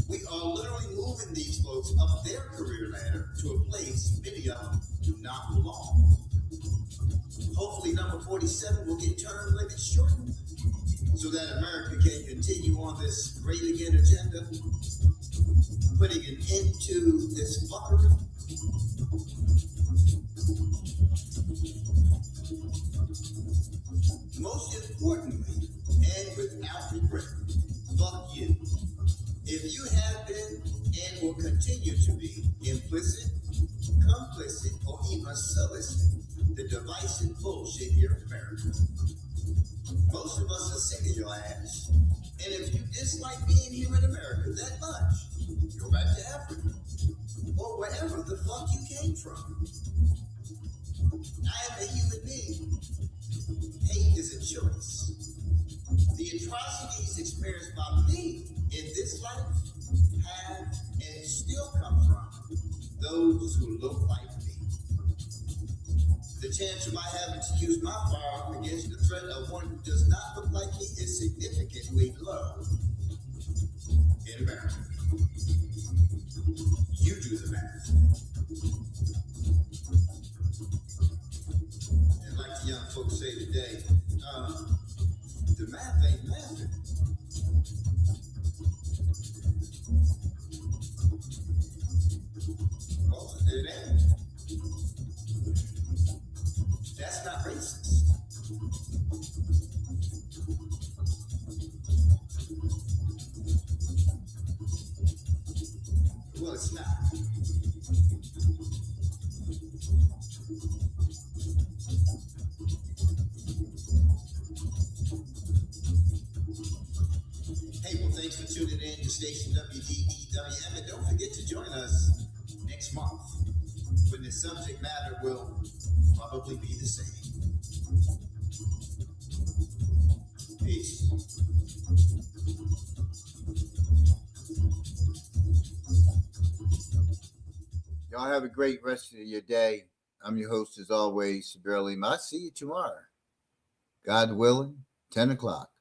We are literally moving these folks up their career ladder to a place many of them do not belong. Hopefully number 47 will get term limits shortened so that America can continue on this great again agenda, putting an end to this fuckery. Most importantly, and without regret, fuck you. If you have been and will continue to be implicit, complicit, or even solicit the divisive bullshit here in America, most of us are sick of your ass. And if you dislike being here in America that much, go back to Africa or wherever the fuck you came from. I am a human being. Hate is a choice. The atrocities experienced by me in this life have and still come from those who look like me. The chance of my having to use my firearm against the threat of one who does not look like me is significantly low in America. You do the math. And like the young folks say today, the math ain't mathing. Well, it ain't. That's not racist. Well, it's not. Hey, well, thanks for tuning in to station WDEWM, and don't forget to join us next month when the subject matter will probably be the same. Peace. Y'all have a great rest of your day. I'm your host, as always, Sabir Lima. I'll see you tomorrow. God willing, 10 o'clock.